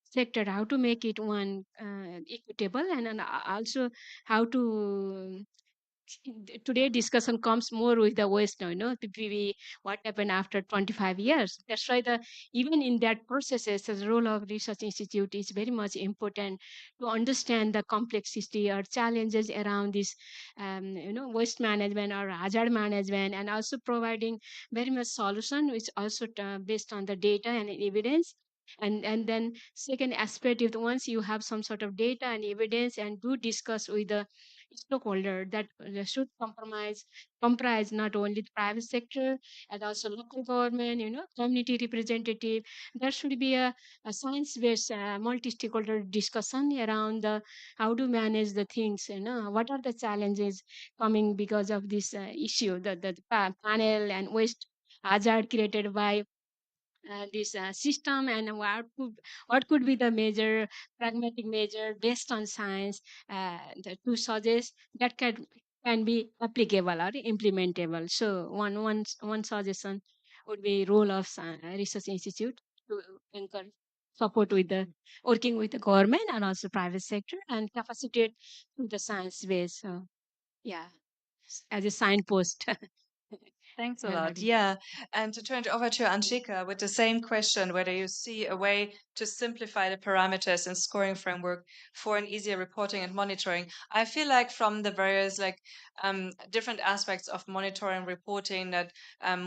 sector, how to make it one equitable, and also how to today discussion comes more with the west now, the PV, what happened after 25 years. That's why the even in that processes, the role of research institute is very much important to understand the complexity or challenges around this waste management or hazard management, and also providing very much solution which also based on the data and evidence. And then second aspect, if once you have some sort of data and evidence and do discuss with the stakeholder, that should comprise not only the private sector and also local government, community representative. There should be a science-based multi-stakeholder discussion around the how to manage the things, what are the challenges coming because of this issue, the panel and waste hazard created by this system, and what could be the major pragmatic measure based on science to suggest that can be applicable or implementable. So one suggestion would be role of research institute to encourage support with the working with the government and also private sector and capacitate through the science base. So yeah, as a signpost. Thanks a lot. Melody. Yeah. And to turn it over to Anshika with the same question, whether you see a way to simplify the parameters and scoring framework for an easier reporting and monitoring. I feel like from the various different aspects of monitoring and reporting that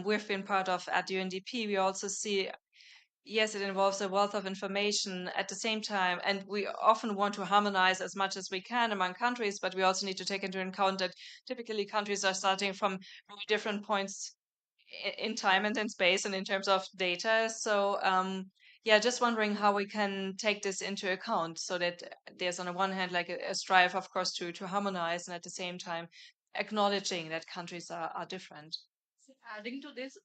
we've been part of at UNDP, we also see, yes, it involves a wealth of information at the same time, and we often want to harmonize as much as we can among countries, but we also need to take into account that typically countries are starting from very different points in time and in space and in terms of data. So, yeah, just wondering how we can take this into account so that there's on the one hand like a strive, of course, to harmonize, and at the same time acknowledging that countries are different. Adding to this,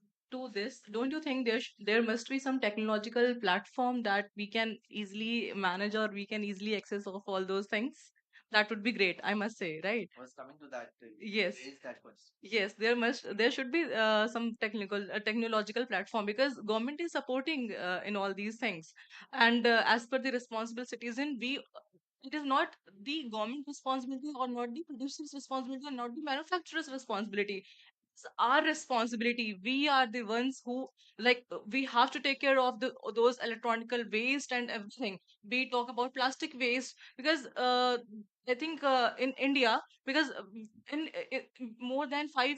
don't you think there must be some technological platform that we can easily manage or we can easily access of all those things? That would be great, I must say, right? I was coming to that. Yes. Raise that question. Yes, there should be some technological platform, because government is supporting in all these things, and as per the responsible citizen, we It is not the government responsibility or not the producer's responsibility or not the manufacturer's responsibility. It's our responsibility. We are the ones who, like, we have to take care of those electronical waste and everything. We talk about plastic waste because I think in India, because in more than five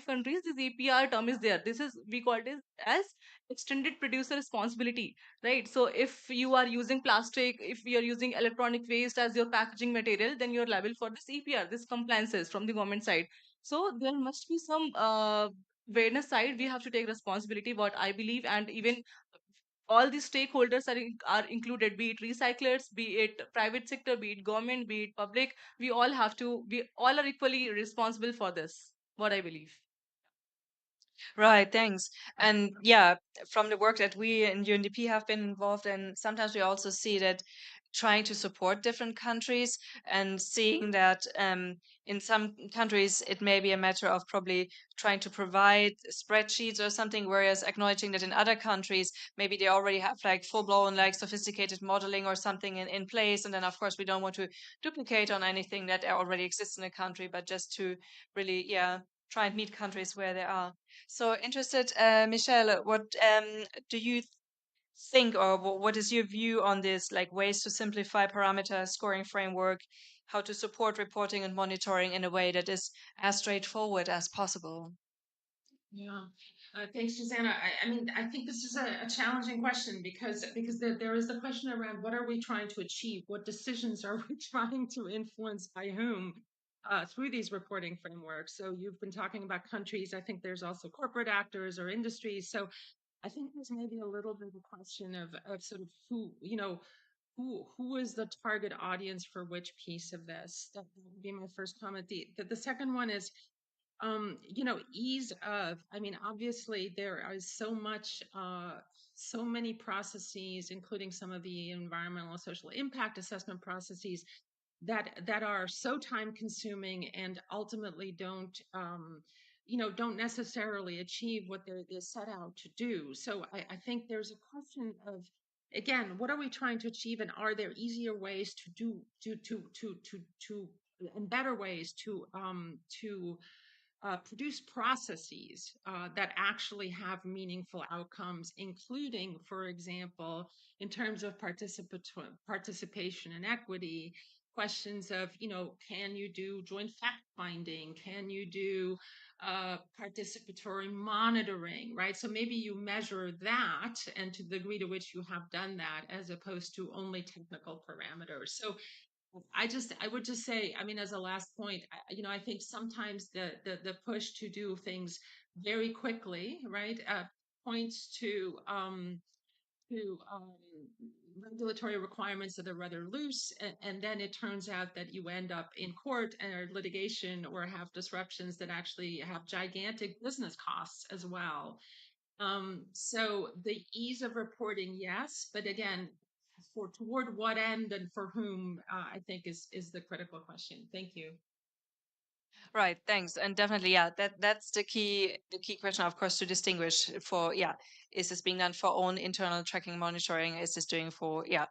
countries, this EPR term is there. This is, we call it as extended producer responsibility, right? So if you are using plastic, if you are using electronic waste as your packaging material, then you're liable for this EPR, this compliances from the government side. So there must be some awareness side. We have to take responsibility, what I believe, and even all the stakeholders are included, be it recyclers, be it private sector, be it government, be it public. We all are equally responsible for this, what I believe. Right, thanks. And yeah, from the work that we in UNDP have been involved in, sometimes we also see that trying to support different countries and seeing that in some countries it may be a matter of probably trying to provide spreadsheets or something, whereas acknowledging that in other countries maybe they already have like full-blown like sophisticated modeling or something in place. And then of course we don't want to duplicate on anything that already exists in a country, but just to really, yeah, try and meet countries where they are. So interested, Michelle, what do you think, or what is your view on this, like ways to simplify parameter scoring framework, how to support reporting and monitoring in a way that is as straightforward as possible? Yeah. Thanks, Susanna. I mean, I think this is a challenging question because there is the question around what are we trying to achieve? What decisions are we trying to influence by whom through these reporting frameworks? So you've been talking about countries. I think there's also corporate actors or industries. So I think there's maybe a little bit of a question of sort of who, who is the target audience for which piece of this? That would be my first comment. The second one is ease of, I mean, obviously there is so much, so many processes, including some of the environmental and social impact assessment processes that are so time consuming and ultimately don't necessarily achieve what they're set out to do. So I think there's a question of, again, what are we trying to achieve, and are there easier ways to do to and better ways to produce processes that actually have meaningful outcomes, including, for example, in terms of participation and equity, questions of, can you do joint fact finding? Can you do participatory monitoring, right? So maybe you measure that, and to the degree to which you have done that, as opposed to only technical parameters. So I would just say, I mean, as a last point, I think sometimes the push to do things very quickly, right, points to regulatory requirements that are rather loose, and then it turns out that you end up in court or litigation or have disruptions that actually have gigantic business costs as well. So the ease of reporting, yes, but again, for toward what end and for whom, I think is the critical question. Thank you. Right, thanks. And definitely, yeah, that's the key question, of course, to distinguish for, yeah, is this being done for own internal tracking monitoring? Is this doing for, yeah,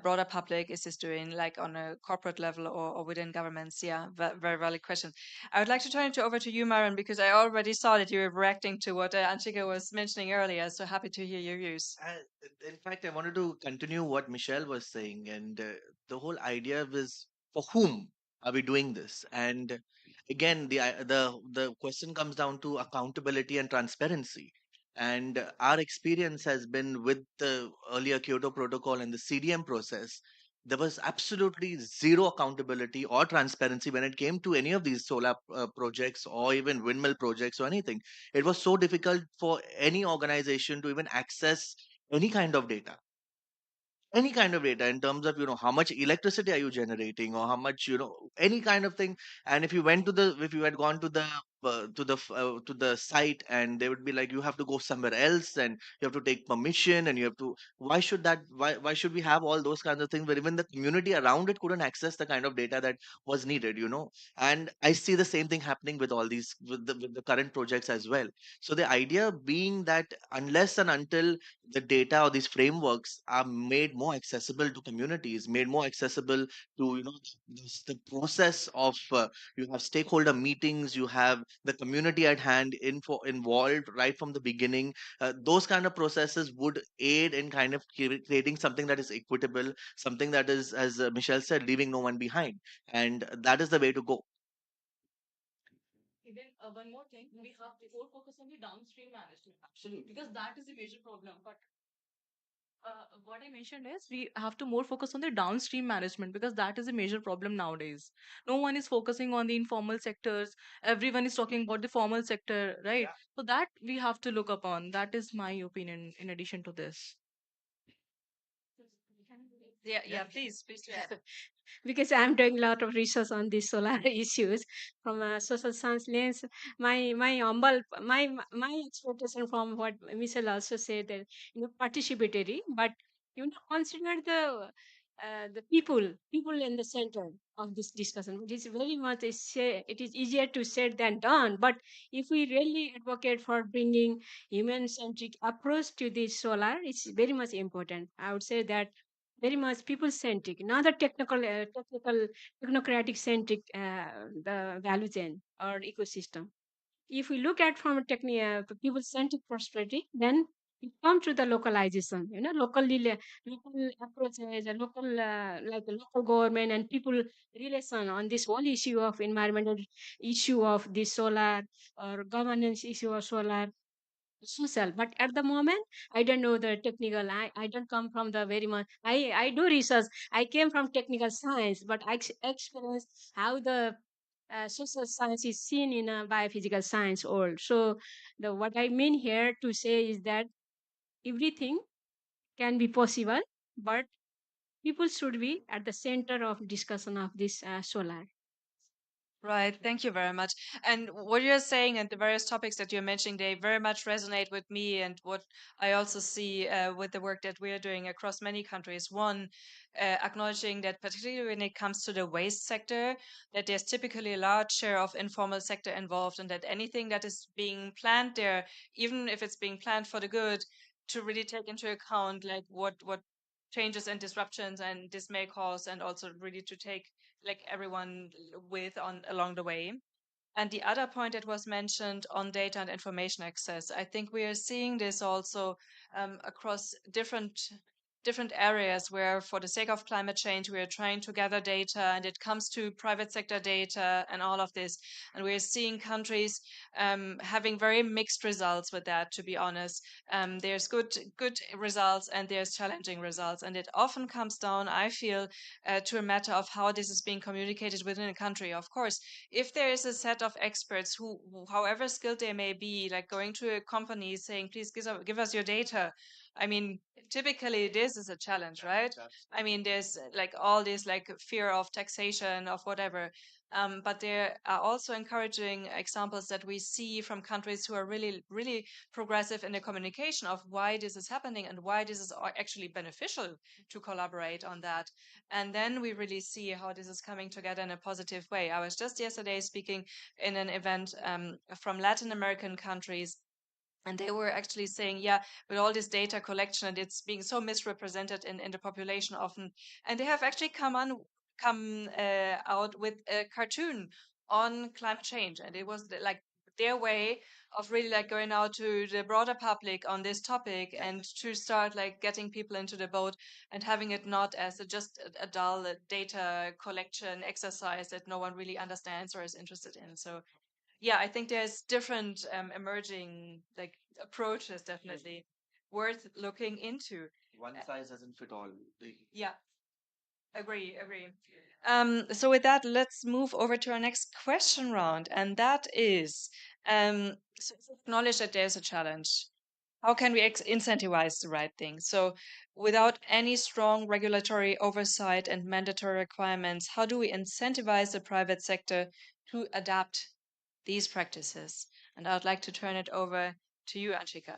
broader public? Is this doing like on a corporate level or within governments? Yeah, very valid question. I would like to turn it over to you, Maren, because I already saw that you were reacting to what Anshika was mentioning earlier. So happy to hear your views. In fact, I wanted to continue what Michelle was saying, and the whole idea was, for whom are we doing this? And again, the question comes down to accountability and transparency. And our experience has been with the earlier Kyoto Protocol and the CDM process. There was absolutely zero accountability or transparency when it came to any of these solar projects or even windmill projects or anything. It was so difficult for any organization to even access any kind of data in terms of, how much electricity are you generating, or how much, any kind of thing. And if you had gone to the to the site, and they would be like, you have to go somewhere else, and you have to take permission, and you have to, why should we have all those kinds of things where even the community around it couldn't access the kind of data that was needed, and I see the same thing happening with all these, with the current projects as well. So the idea being that unless and until the data or these frameworks are made more accessible to communities, made more accessible to, the process of, you have stakeholder meetings, you have the community at hand involved right from the beginning. Those kind of processes would aid in kind of creating something that is equitable, something that is, as Michelle said, leaving no one behind, and that is the way to go. Then one more thing, we have to more focus on the downstream management. Absolutely. Because that is a major problem. But what I mentioned is we have to more focus on the downstream management because that is a major problem nowadays. No one is focusing on the informal sectors. Everyone is talking about the formal sector, right? Yeah. So that we have to look upon. That is my opinion in addition to this. Yeah, please do. Because I'm doing a lot of research on these solar issues from a social science lens. My expectation from what Michelle also said that participatory, but consider the people in the center of this discussion. It is very much it is easier to say than done. But if we really advocate for bringing human centric approach to this solar, it's very much important. I would say that very much people centric, not the technocratic centric the value chain or ecosystem. If we look at from a people centric perspective, then we come to the localization, local approaches, a local like the local government and people relation on this whole issue of environmental issue of this solar or governance issue of solar social. But at the moment I don't know the technical. I don't come from the very much. I do research. I came from technical science, but I experience how the social science is seen in a biophysical science world. So the what I mean here to say is that everything can be possible, but people should be at the center of discussion of this solar. Right. Thank you very much. And what you're saying and the various topics that you're mentioning, they very much resonate with me and what I also see with the work that we are doing across many countries. One, acknowledging that particularly when it comes to the waste sector, that there's typically a large share of informal sector involved, and that anything that is being planned there, even if it's being planned for the good, to really take into account like what changes and disruptions and this may cause, and also really to take like everyone with on along the way. And the other point that was mentioned on data and information access, I think we are seeing this also across different areas where, for the sake of climate change, we are trying to gather data, and it comes to private sector data and all of this. And we're seeing countries having very mixed results with that. To be honest, there's good results and there's challenging results, and it often comes down, I feel, to a matter of how this is being communicated within a country. Of course, if there is a set of experts however skilled they may be, like going to a company saying, please give us your data. I mean, typically this is a challenge, right? I mean, there's like all this like fear of taxation of whatever. But there are also encouraging examples that we see from countries who are really, really progressive in the communication of why this is happening and why this is actually beneficial to collaborate on that. And then we really see how this is coming together in a positive way. I was just yesterday speaking in an event from Latin American countries, and they were actually saying, yeah, with all this data collection and it's being so misrepresented in the population often, and they have actually come out with a cartoon on climate change, and it was like their way of really like going out to the broader public on this topic and to start like getting people into the boat and having it not as just a dull data collection exercise that no one really understands or is interested in. So yeah, I think there's different emerging like approaches, definitely worth looking into. One size doesn't fit all. Yeah, agree. So with that, let's move over to our next question round, and that is, so if we acknowledge that there's a challenge. How can we incentivize the right thing? So, without any strong regulatory oversight and mandatory requirements, how do we incentivize the private sector to adapt these practices? And I would like to turn it over to you, Anshika.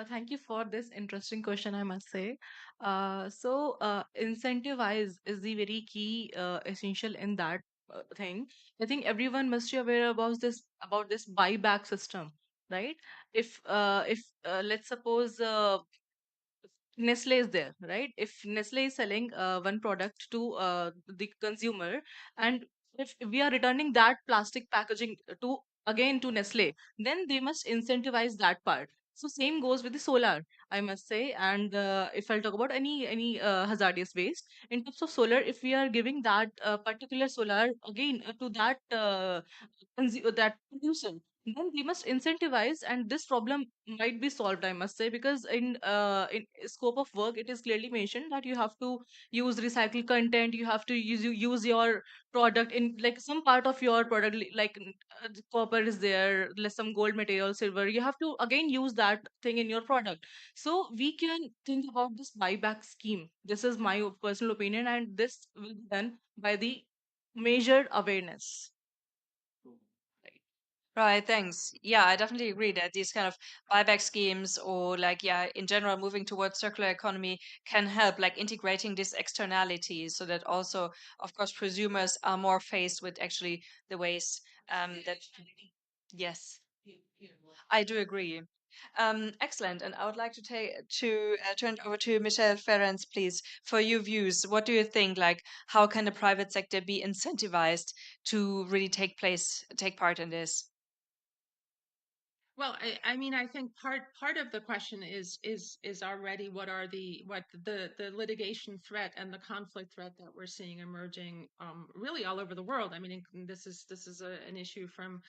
Thank you for this interesting question, I must say. Incentivize is the very key essential in that thing. I think everyone must be aware about this buyback system, right? If let's suppose Nestle is there, right? If Nestle is selling one product to the consumer, and if we are returning that plastic packaging to again to Nestle, then they must incentivize that part. So same goes with the solar, I must say. And if I'll talk about any hazardous waste in terms of solar, if we are giving that particular solar again to that producer, then they must incentivize, and this problem might be solved, I must say, because in scope of work it is clearly mentioned that you have to use recycled content, you have to use your product in like some part of your product, the copper is there, like some gold material, silver, you have to again use that thing in your product. So we can think about this buyback scheme. This is my personal opinion, and this will be done by the measured awareness. Right. Right, thanks. Yeah, I definitely agree that these kind of buyback schemes or like, yeah, in general, moving towards circular economy can help, like integrating these externalities so that also, of course, prosumers are more faced with actually the waste that, yes, I do agree. Excellent. And I would like to turn it over to Michelle Ferrens, please, for your views. What do you think? Like, how can the private sector be incentivized to really take part in this? Well, I mean, I think part of the question is already what the litigation threat and the conflict threat that we're seeing emerging really all over the world. I mean, this is an issue from,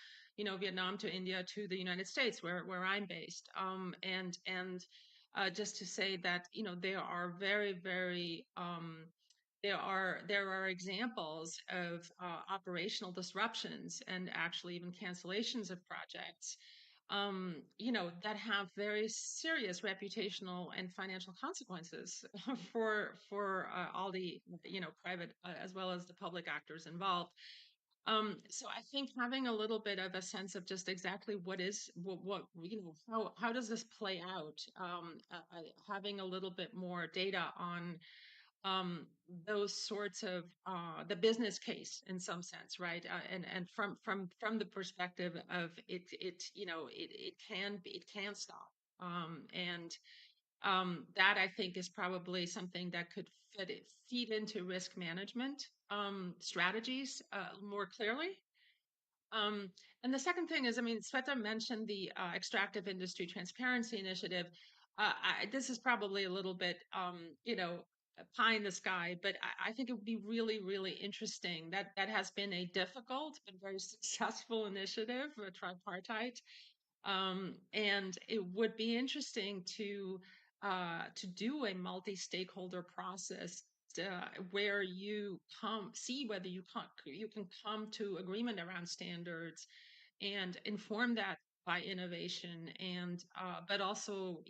Vietnam to India to the United States, where I'm based. And just to say that there are there are examples of operational disruptions and actually even cancellations of projects that have very serious reputational and financial consequences for all the private as well as the public actors involved. So I think having a little bit of a sense of just exactly what how does this play out, having a little bit more data on those sorts of the business case in some sense, right? And from the perspective of it can stop. And that I think is probably something that could feed into risk management strategies more clearly. um, and the second thing is, I mean, Sveta mentioned the Extractive Industry Transparency Initiative. This is probably a little bit, pie in the sky, but I think it would be really, really interesting. That has been a difficult but very successful initiative, tripartite. And it would be interesting to do a multi-stakeholder process where you see whether you can come to agreement around standards and inform that by innovation, and but also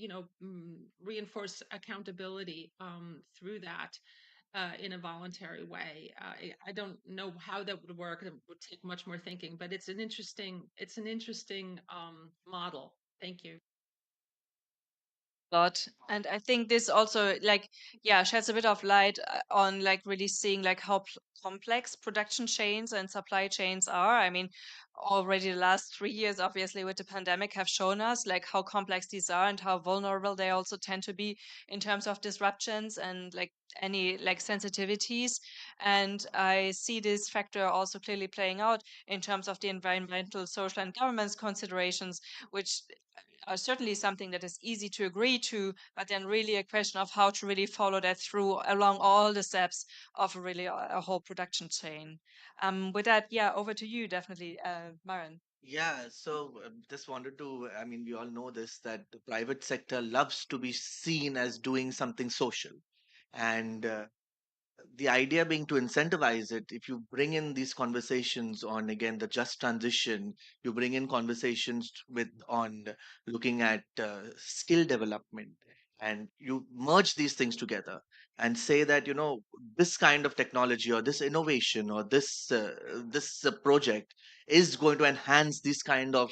reinforce accountability through that in a voluntary way. I don't know how that would work. It would take much more thinking, but it's an interesting model. Thank you. Lot. And I think this also like, yeah, sheds a bit of light on like really seeing like how complex production chains and supply chains are. I mean, already the last 3 years, obviously with the pandemic, have shown us like how complex these are and how vulnerable they also tend to be in terms of disruptions and like any like sensitivities. And I see this factor also clearly playing out in terms of the environmental, social, and governance considerations, which are certainly something that is easy to agree to, but then really a question of how to really follow that through along all the steps of really a whole production chain. With that, yeah, over to you, definitely, Maren. Yeah, so just wanted to, I mean, we all know this, that the private sector loves to be seen as doing something social. And the idea being to incentivize it. If you bring in these conversations on, again, the just transition, you bring in conversations with on looking at skill development, and you merge these things together, and say that, this kind of technology or this innovation or this project is going to enhance this kind of,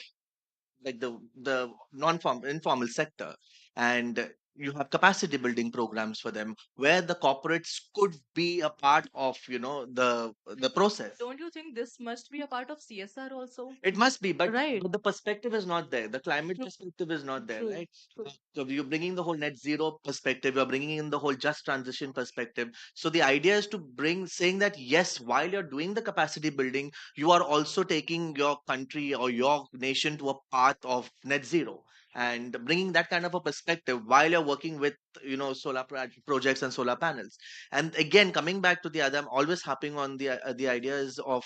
like, the non-form informal sector, and you have capacity building programs for them where the corporates could be a part of, the process. Don't you think this must be a part of CSR also? It must be, but Right. the perspective is not there. The climate True. perspective is not there, True. right? True. So you're bringing the whole net zero perspective. You're bringing in the whole just transition perspective. So the idea is to bring, saying that yes, while you're doing the capacity building, you are also taking your country or your nation to a path of net zero, and bringing that kind of a perspective while you're working with, solar projects and solar panels. And again, coming back to the other, I'm always harping on the ideas of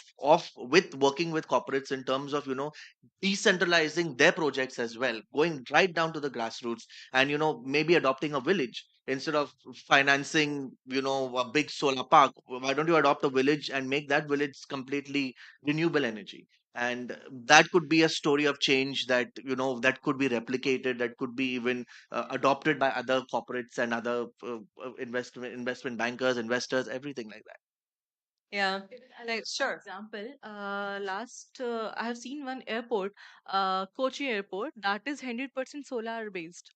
with working with corporates in terms of, decentralizing their projects as well, going right down to the grassroots, and, maybe adopting a village instead of financing, a big solar park. Why don't you adopt a village and make that village completely renewable energy? And that could be a story of change that, that could be replicated, that could be even adopted by other corporates and other investment bankers, investors, everything like that. Yeah, I'll like, give an sure. example. Last, I have seen one airport, Kochi Airport, that is 100% solar based.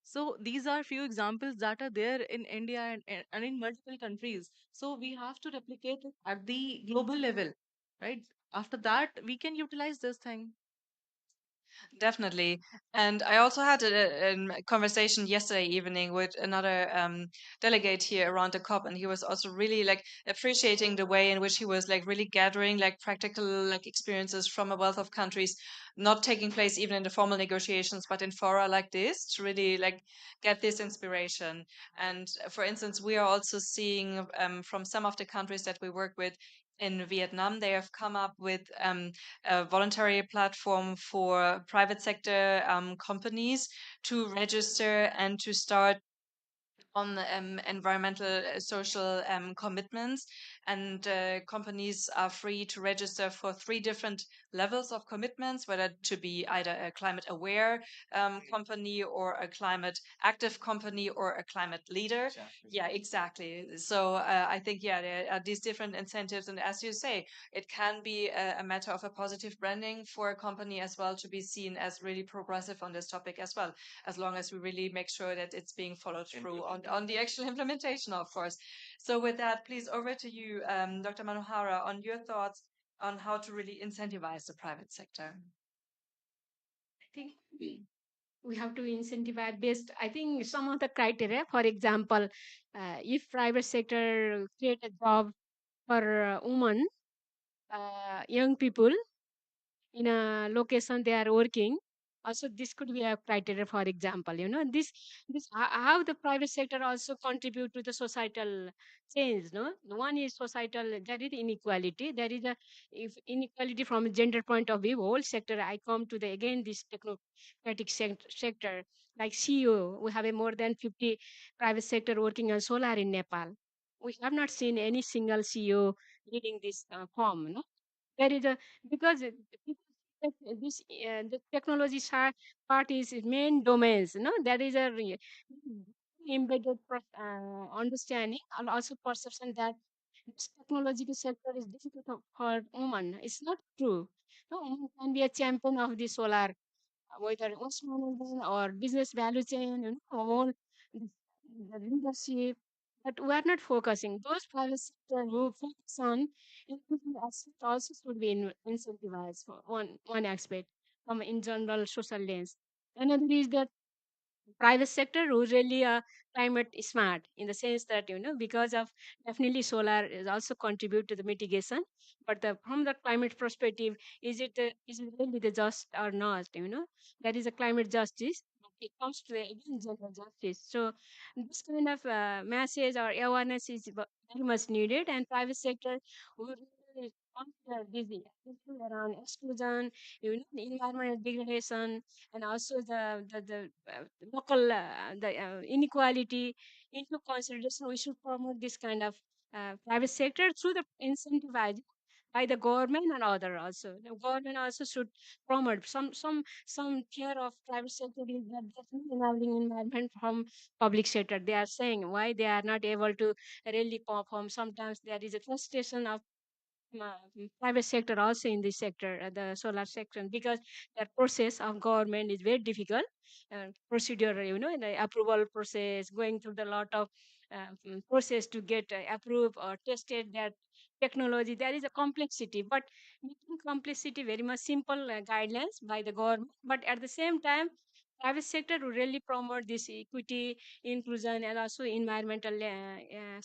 So these are few examples that are there in India and in multiple countries. So we have to replicate it at the global level, right? After that, we can utilize this thing. Definitely. And I also had a conversation yesterday evening with another delegate here around the COP, and he was also really like appreciating the way in which he was like really gathering like practical like experiences from a wealth of countries, not taking place even in the formal negotiations, but in fora like this to really like get this inspiration. And for instance, we are also seeing from some of the countries that we work with in Vietnam, they have come up with a voluntary platform for private sector companies to register and to start on environmental social commitments, and companies are free to register for three different levels of commitments, whether to be either a climate aware company or a climate active company or a climate leader. Yeah, exactly. So I think, yeah, there are these different incentives, and as you say, it can be a matter of a positive branding for a company as well, to be seen as really progressive on this topic as well, as long as we really make sure that it's being followed through on the actual implementation, of course. So with that, please over to you, Dr. Manohara, on your thoughts on how to really incentivize the private sector. I think we have to incentivize based, I think, some of the criteria. For example, if private sector create a job for women, young people in a location they are working, also this could be a criteria. For example, how the private sector also contribute to the societal change. No, one is societal, there is inequality, there is a, if inequality from a gender point of view, whole sector. I come to the again this technocratic sector, like CEO, we have a more than 50 private sector working on solar in Nepal. We have not seen any single CEO leading this form. No, there is a, because people think that this the technology part is main domains. No, there is a embedded understanding and also perception that this technological sector is difficult for women. It's not true. No, women can be a champion of the solar, whether waste management or business value chain, all the leadership. But we are not focusing. Those private sector who focus on inclusive aspect also should be incentivized for one aspect from in general social lens. Another is that private sector who really are climate smart, in the sense that because of definitely solar is also contribute to the mitigation, but from the climate perspective, is it really the just or not? That is a climate justice, but it comes to the again gender justice. So this kind of message or awareness is very much needed, and private sector would really consider these issues around exclusion, environmental degradation, and also the local the inequality into consideration. We should promote this kind of private sector through the incentivizing by the government and other also. The government also should promote some care of private sector is that there's no enabling environment from public sector. They are saying why they are not able to really perform. Sometimes there is a frustration of private sector also in this sector, the solar sector, because the process of government is very difficult. Procedure, the approval process, going through the lot of process to get approved or tested that technology. There is a complexity, but making complexity very much simple guidelines by the government. But at the same time, private sector to really promote this equity, inclusion, and also environmental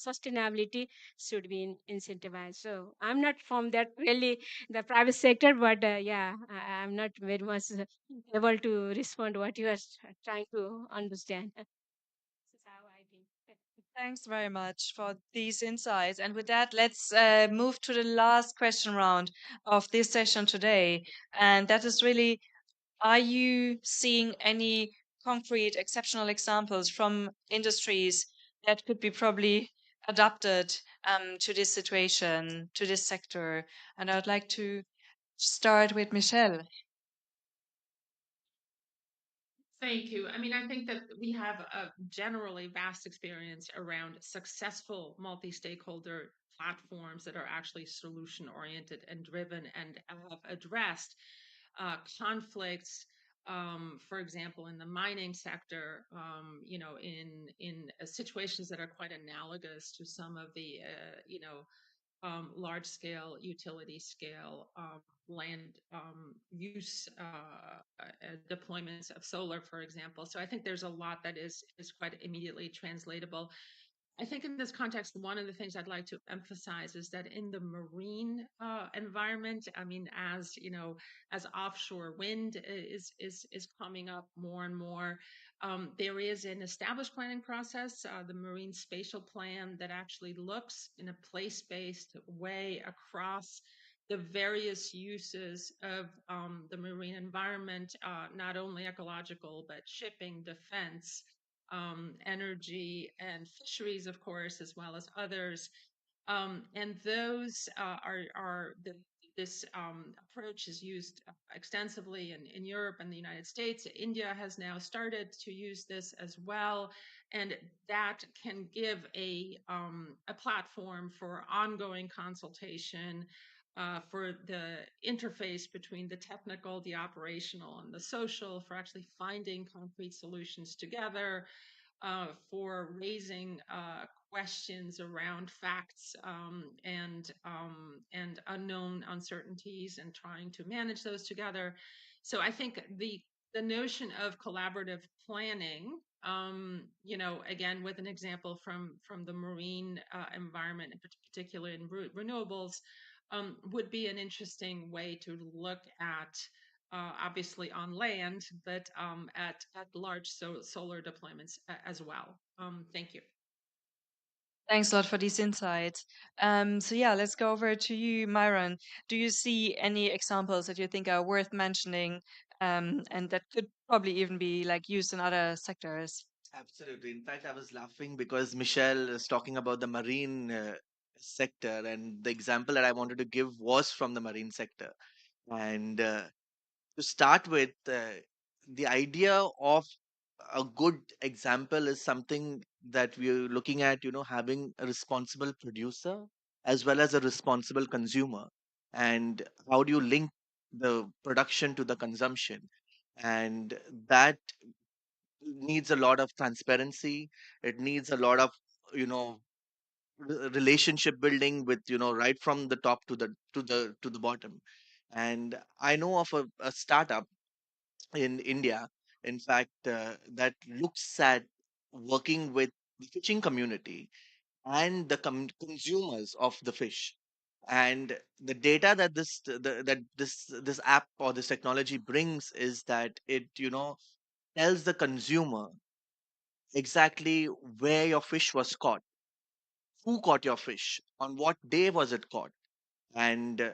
sustainability should be incentivized. So I'm not from that really the private sector, but yeah, I'm not very much able to respond what you are trying to understand. This is how I think. Thanks very much for these insights. And with that, let's move to the last question round of this session today. And that is really, are you seeing any concrete exceptional examples from industries that could be probably adapted to this situation, to this sector? And I would like to start with Michelle. Thank you. I mean, I think that we have a generally vast experience around successful multi-stakeholder platforms that are actually solution oriented and driven and have addressed conflicts. For example, in the mining sector, in situations that are quite analogous to some of the, large scale, utility scale land use deployments of solar, for example. So I think there's a lot that is quite immediately translatable. I think in this context, one of the things I'd like to emphasize is that in the marine environment, I mean, as you know, as offshore wind is coming up more and more, there is an established planning process, the Marine Spatial Plan, that actually looks in a place-based way across the various uses of the marine environment, not only ecological but shipping, defense, energy, and fisheries, of course, as well as others. And those this approach is used extensively in Europe and the United States. India has now started to use this as well, and that can give a platform for ongoing consultation, for the interface between the technical, the operational, and the social, for actually finding concrete solutions together, for raising questions around facts, and unknown uncertainties, and trying to manage those together. So I think the notion of collaborative planning, again with an example from the marine environment, in particular in renewables, would be an interesting way to look at, obviously on land, but at large solar deployments as well. Thank you. Thanks a lot for these insights. So yeah, let's go over to you, Myron. Do you see any examples that you think are worth mentioning, and that could probably even be like used in other sectors? Absolutely. In fact, I was laughing because Michelle is talking about the marine sector, and the example that I wanted to give was from the marine sector. And to start with, the idea of a good example is something that we're looking at, having a responsible producer as well as a responsible consumer. And how do you link the production to the consumption? And that needs a lot of transparency. It needs a lot of, you know, relationship building with, right from the top to the bottom. And I know of a startup in India, in fact, that looks at working with the fishing community and the consumers of the fish. And the data that this app or this technology brings is that it, tells the consumer exactly where your fish was caught, who caught your fish, on what day was it caught, and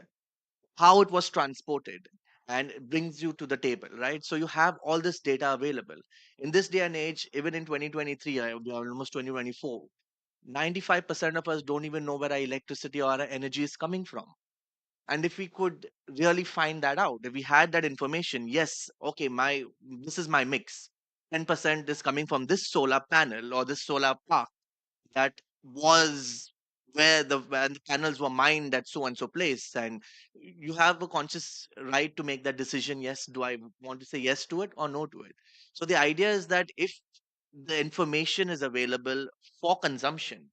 how it was transported, and it brings you to the table, right? So you have all this data available in this day and age. Even in 2023, we are almost 2024, 95% of us don't even know where our electricity or our energy is coming from. And if we could really find that out, if we had that information, yes, okay, my this is my mix. 10% is coming from this solar panel or this solar park that was where the panels were mined at so and so place, and you have a conscious right to make that decision. Yes, do I want to say yes to it or no to it? So the idea is that if the information is available for consumption,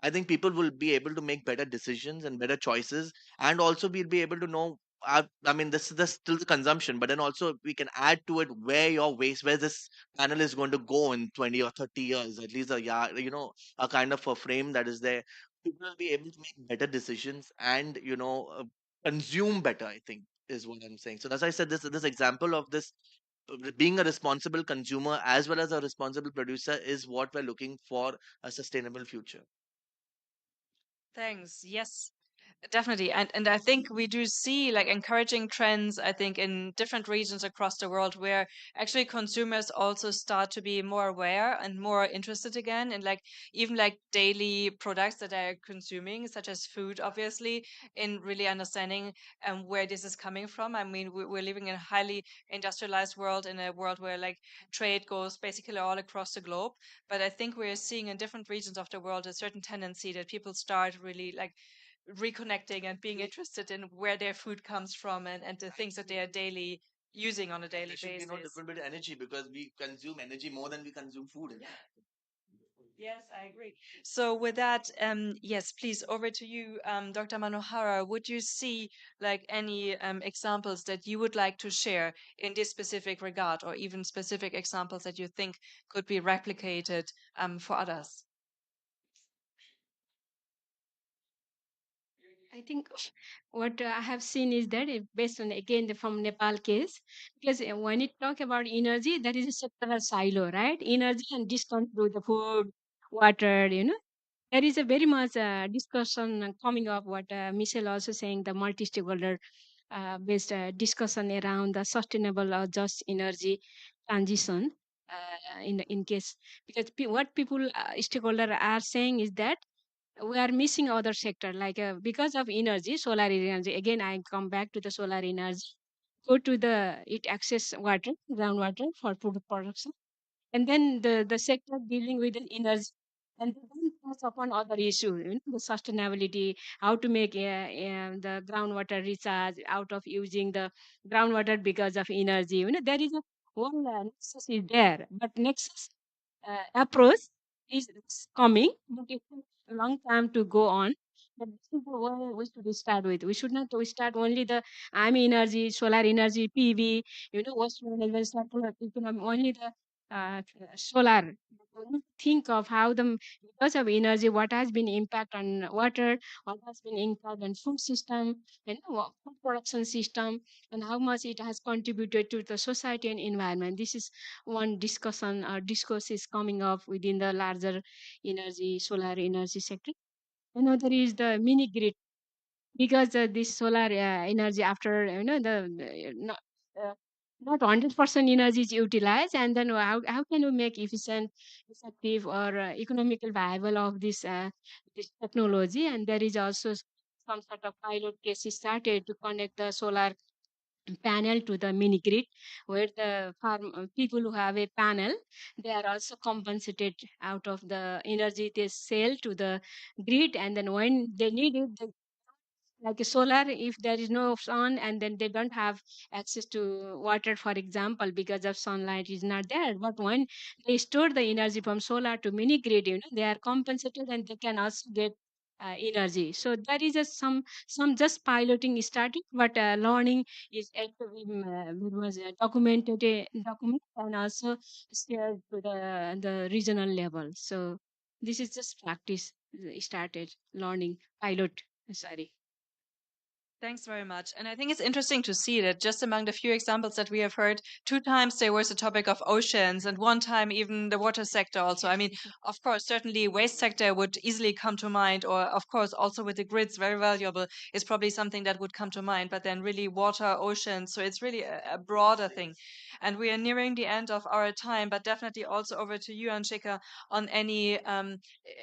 I think people will be able to make better decisions and better choices, and also we'll be able to know. I mean, this is still the consumption, but then also we can add to it where your waste, where this panel is going to go in 20 or 30 years, at least a yard, a kind of a frame that is there. People will be able to make better decisions and consume better, I think, is what I'm saying. So as I said, this example of this being a responsible consumer as well as a responsible producer is what we're looking for a sustainable future. Thanks. Yes. Definitely. And I think we do see like encouraging trends, I think, in different regions across the world where actually consumers also start to be more aware and more interested again in like even like daily products that they're consuming, such as food, obviously, in really understanding where this is coming from. I mean, we're living in a highly industrialized world, in a world where like trade goes basically all across the globe. But I think we're seeing in different regions of the world a certain tendency that people start really like reconnecting and being interested in where their food comes from and the things that they are daily using on a daily There should be no basis. different with energy because we consume energy more than we consume food. Yes, I agree. So with that, yes, please over to you, Dr. Manohara. Would you see like any examples that you would like to share in this specific regard, or even specific examples that you think could be replicated for others? I think what I have seen is that based on again from Nepal case, because when it talk about energy, that is a sectoral silo, right? Energy and discount through the food, water, there is a very much discussion coming up. What Michelle also saying, the multi-stakeholder based discussion around the sustainable or just energy transition. In case because what people stakeholder are saying is that we are missing other sector like because of energy, solar energy. Again, I come back to the solar energy. Go to the it access water, groundwater for food production, and then the sector dealing with the energy, and then touch upon other issue, the sustainability, how to make the groundwater recharge out of using the groundwater because of energy. There is a one nexus is there, but nexus approach is coming, but it takes a long time to go on. But this is the way we should start with. We should not we start only the I'm energy, solar energy, PV, waste management, circular economy, only the uh, solar. We need to think of how the because of energy, what has been impact on water, what has been impact on food system, food production system, and how much it has contributed to the society and environment. This is one discussion or discourse is coming up within the larger energy, solar energy sector. Another is the mini grid because this solar energy after uh, not 100% energy is utilized, and then how can we make efficient, effective, or economical viable of this technology? And there is also some sort of pilot case started to connect the solar panel to the mini grid, where the people who have a panel, they are also compensated out of the energy they sell to the grid, and then when they need it, like a solar, if there is no sun and then they don't have access to water, for example, because of sunlight is not there, but when they store the energy from solar to mini grid, they are compensated and they can also get energy. So there is a some just piloting starting, but learning is yet to be very much document and also shared to the regional level. So this is just practice started learning pilot, sorry. Thanks very much. And I think it's interesting to see that just among the few examples that we have heard, two times there was a topic of oceans, and one time even the water sector also. I mean, of course, certainly waste sector would easily come to mind, or of course also with the grids, very valuable, is probably something that would come to mind. But then really water, oceans, so it's really a broader thing. And we are nearing the end of our time, but definitely also over to you, Anshika, on any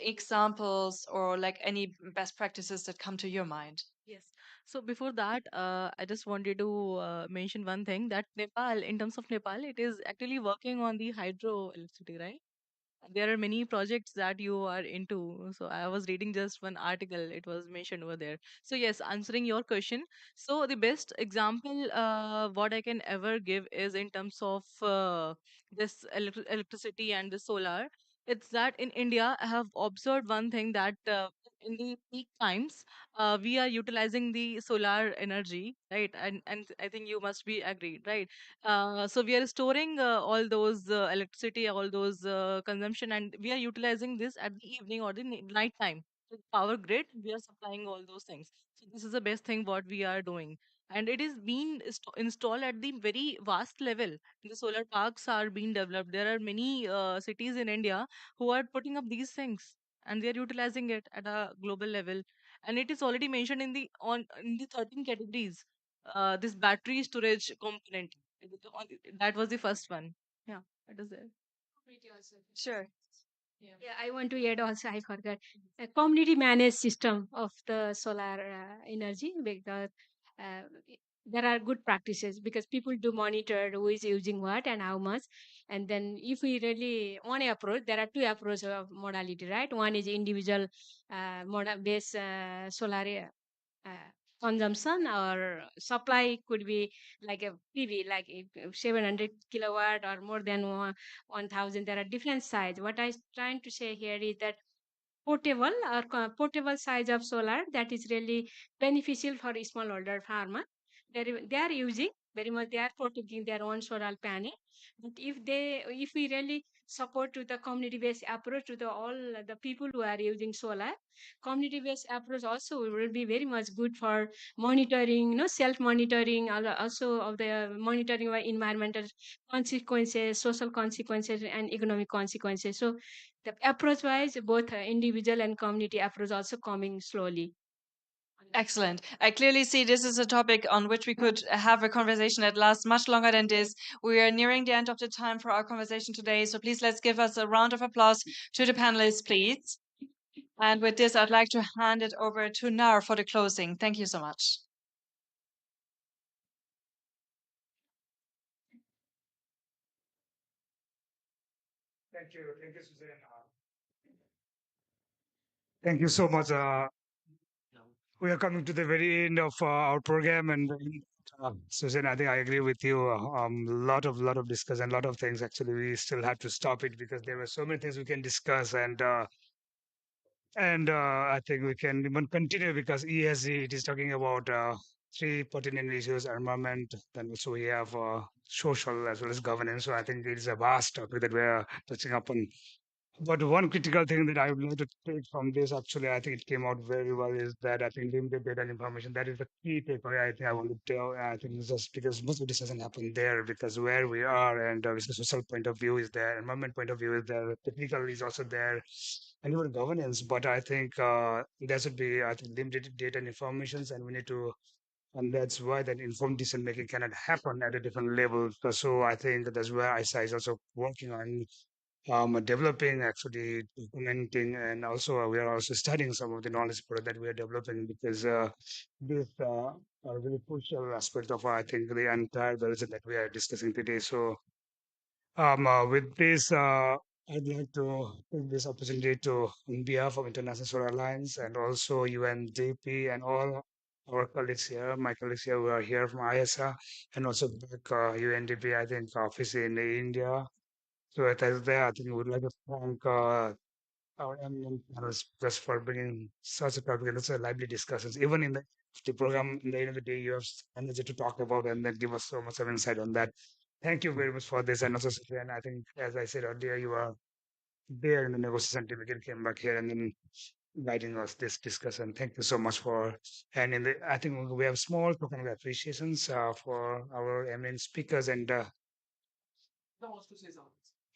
examples or like any best practices that come to your mind. Yes. So before that, I just wanted to mention one thing that Nepal, in terms of Nepal, it is actually working on the hydroelectricity, right? There are many projects that you are into. So I was reading just one article, it was mentioned over there. So yes, answering your question, so the best example what I can ever give is in terms of this electricity and the solar. It's that in India I have observed one thing that in the peak times we are utilizing the solar energy, right? And I think you must be agreed, right? So we are storing all those electricity, all those consumption, and we are utilizing this at the evening or the night time. So power grid, we are supplying all those things. So this is the best thing what we are doing, and it is being installed at the very vast level. The solar parks are being developed. There are many cities in India who are putting up these things, and they are utilizing it at a global level. And it is already mentioned in the on in the 13 categories. This battery storage component, that was the first one. Yeah, that is there. Sure. Yeah, I want to add also, I forgot, a community managed system of the solar energy, because uh, there are good practices, because people do monitor who is using what and how much. And then if we really one approach, there are two approaches of modality, right? One is individual based solar uh, consumption, or supply could be like a PV, like 700 kilowatt or more than 1000. There are different size. What I'm trying to say here is that portable or portable size of solar, that is really beneficial for smallholder farmer. They are using very much, they are protecting their own solar panel. But if we really support to the community based approach to the all the people who are using solar, community based approach also will be very much good for monitoring, self monitoring, also of the monitoring of environmental consequences, social consequences, and economic consequences. So the approach wise, both individual and community approach also coming slowly. Excellent. I clearly see this is a topic on which we could have a conversation that lasts much longer than this. We are nearing the end of the time for our conversation today, so please let's give us a round of applause to the panelists, please. And with this, I'd like to hand it over to Nar for the closing. Thank you so much. Thank you, Suzanne. Thank you so much. We are coming to the very end of our program, and Susan, I think I agree with you. Lot of discussion, lot of things. Actually, we still have to stop it because there were so many things we can discuss, and I think we can even continue because ESG, it is talking about three pertinent issues: environment, then also we have social as well as governance. So I think it is a vast topic that we are touching upon. But one critical thing that I would like to take from this, actually, I think it came out very well, is that I think limited data and information, that is the key takeaway I think I want to tell. I think it's just because most of this doesn't happen there, because where we are and the social point of view is there, environment point of view is there, technical is also there, and even governance. But I think there should be, I think, limited data and informations, and we need to, and that's why that informed decision making cannot happen at a different level. So I think that's where ISA is also working on developing, actually documenting, and also we are also studying some of the knowledge product that we are developing, because this are really crucial aspect of I think the entire version that we are discussing today. So with this, I'd like to take this opportunity to, on behalf of International Solar Alliance and also UNDP and all our colleagues here, my colleagues here who are here from ISA, and also back UNDP, I think office in India. So at there, I think we would like to thank our eminent panelists just for bringing such a topic and such lively discussions. Even in the program, in the end of the day, you have energy to talk about and then give us so much of insight on that. Thank you very much for this. And also, Sufyan, I think, as I said earlier, you are there in the negotiation team. Again, came back here and then guiding us this discussion. Thank you so much for. And in the, I think we have small token of appreciations for our eminent speakers and.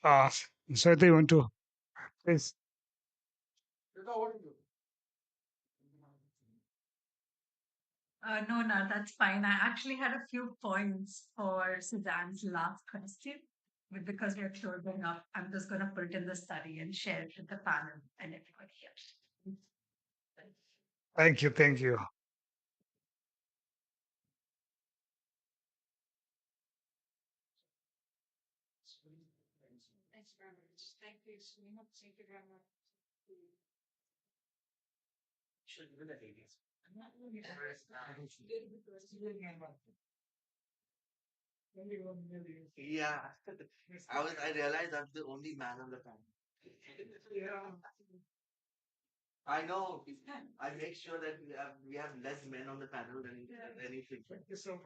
Uh, so they want to please. No, no, that's fine. I actually had a few points for Suzanne's last question, but because we're closing up, I'm just going to put it in the study and share it with the panel and everybody here. Thank you. Thank you. Thanks very much. Thank you so much. Thank you very much. Yeah, I realized I'm the only man on the panel. I know. I make sure that we have less men on the panel than anything. Thank you so much.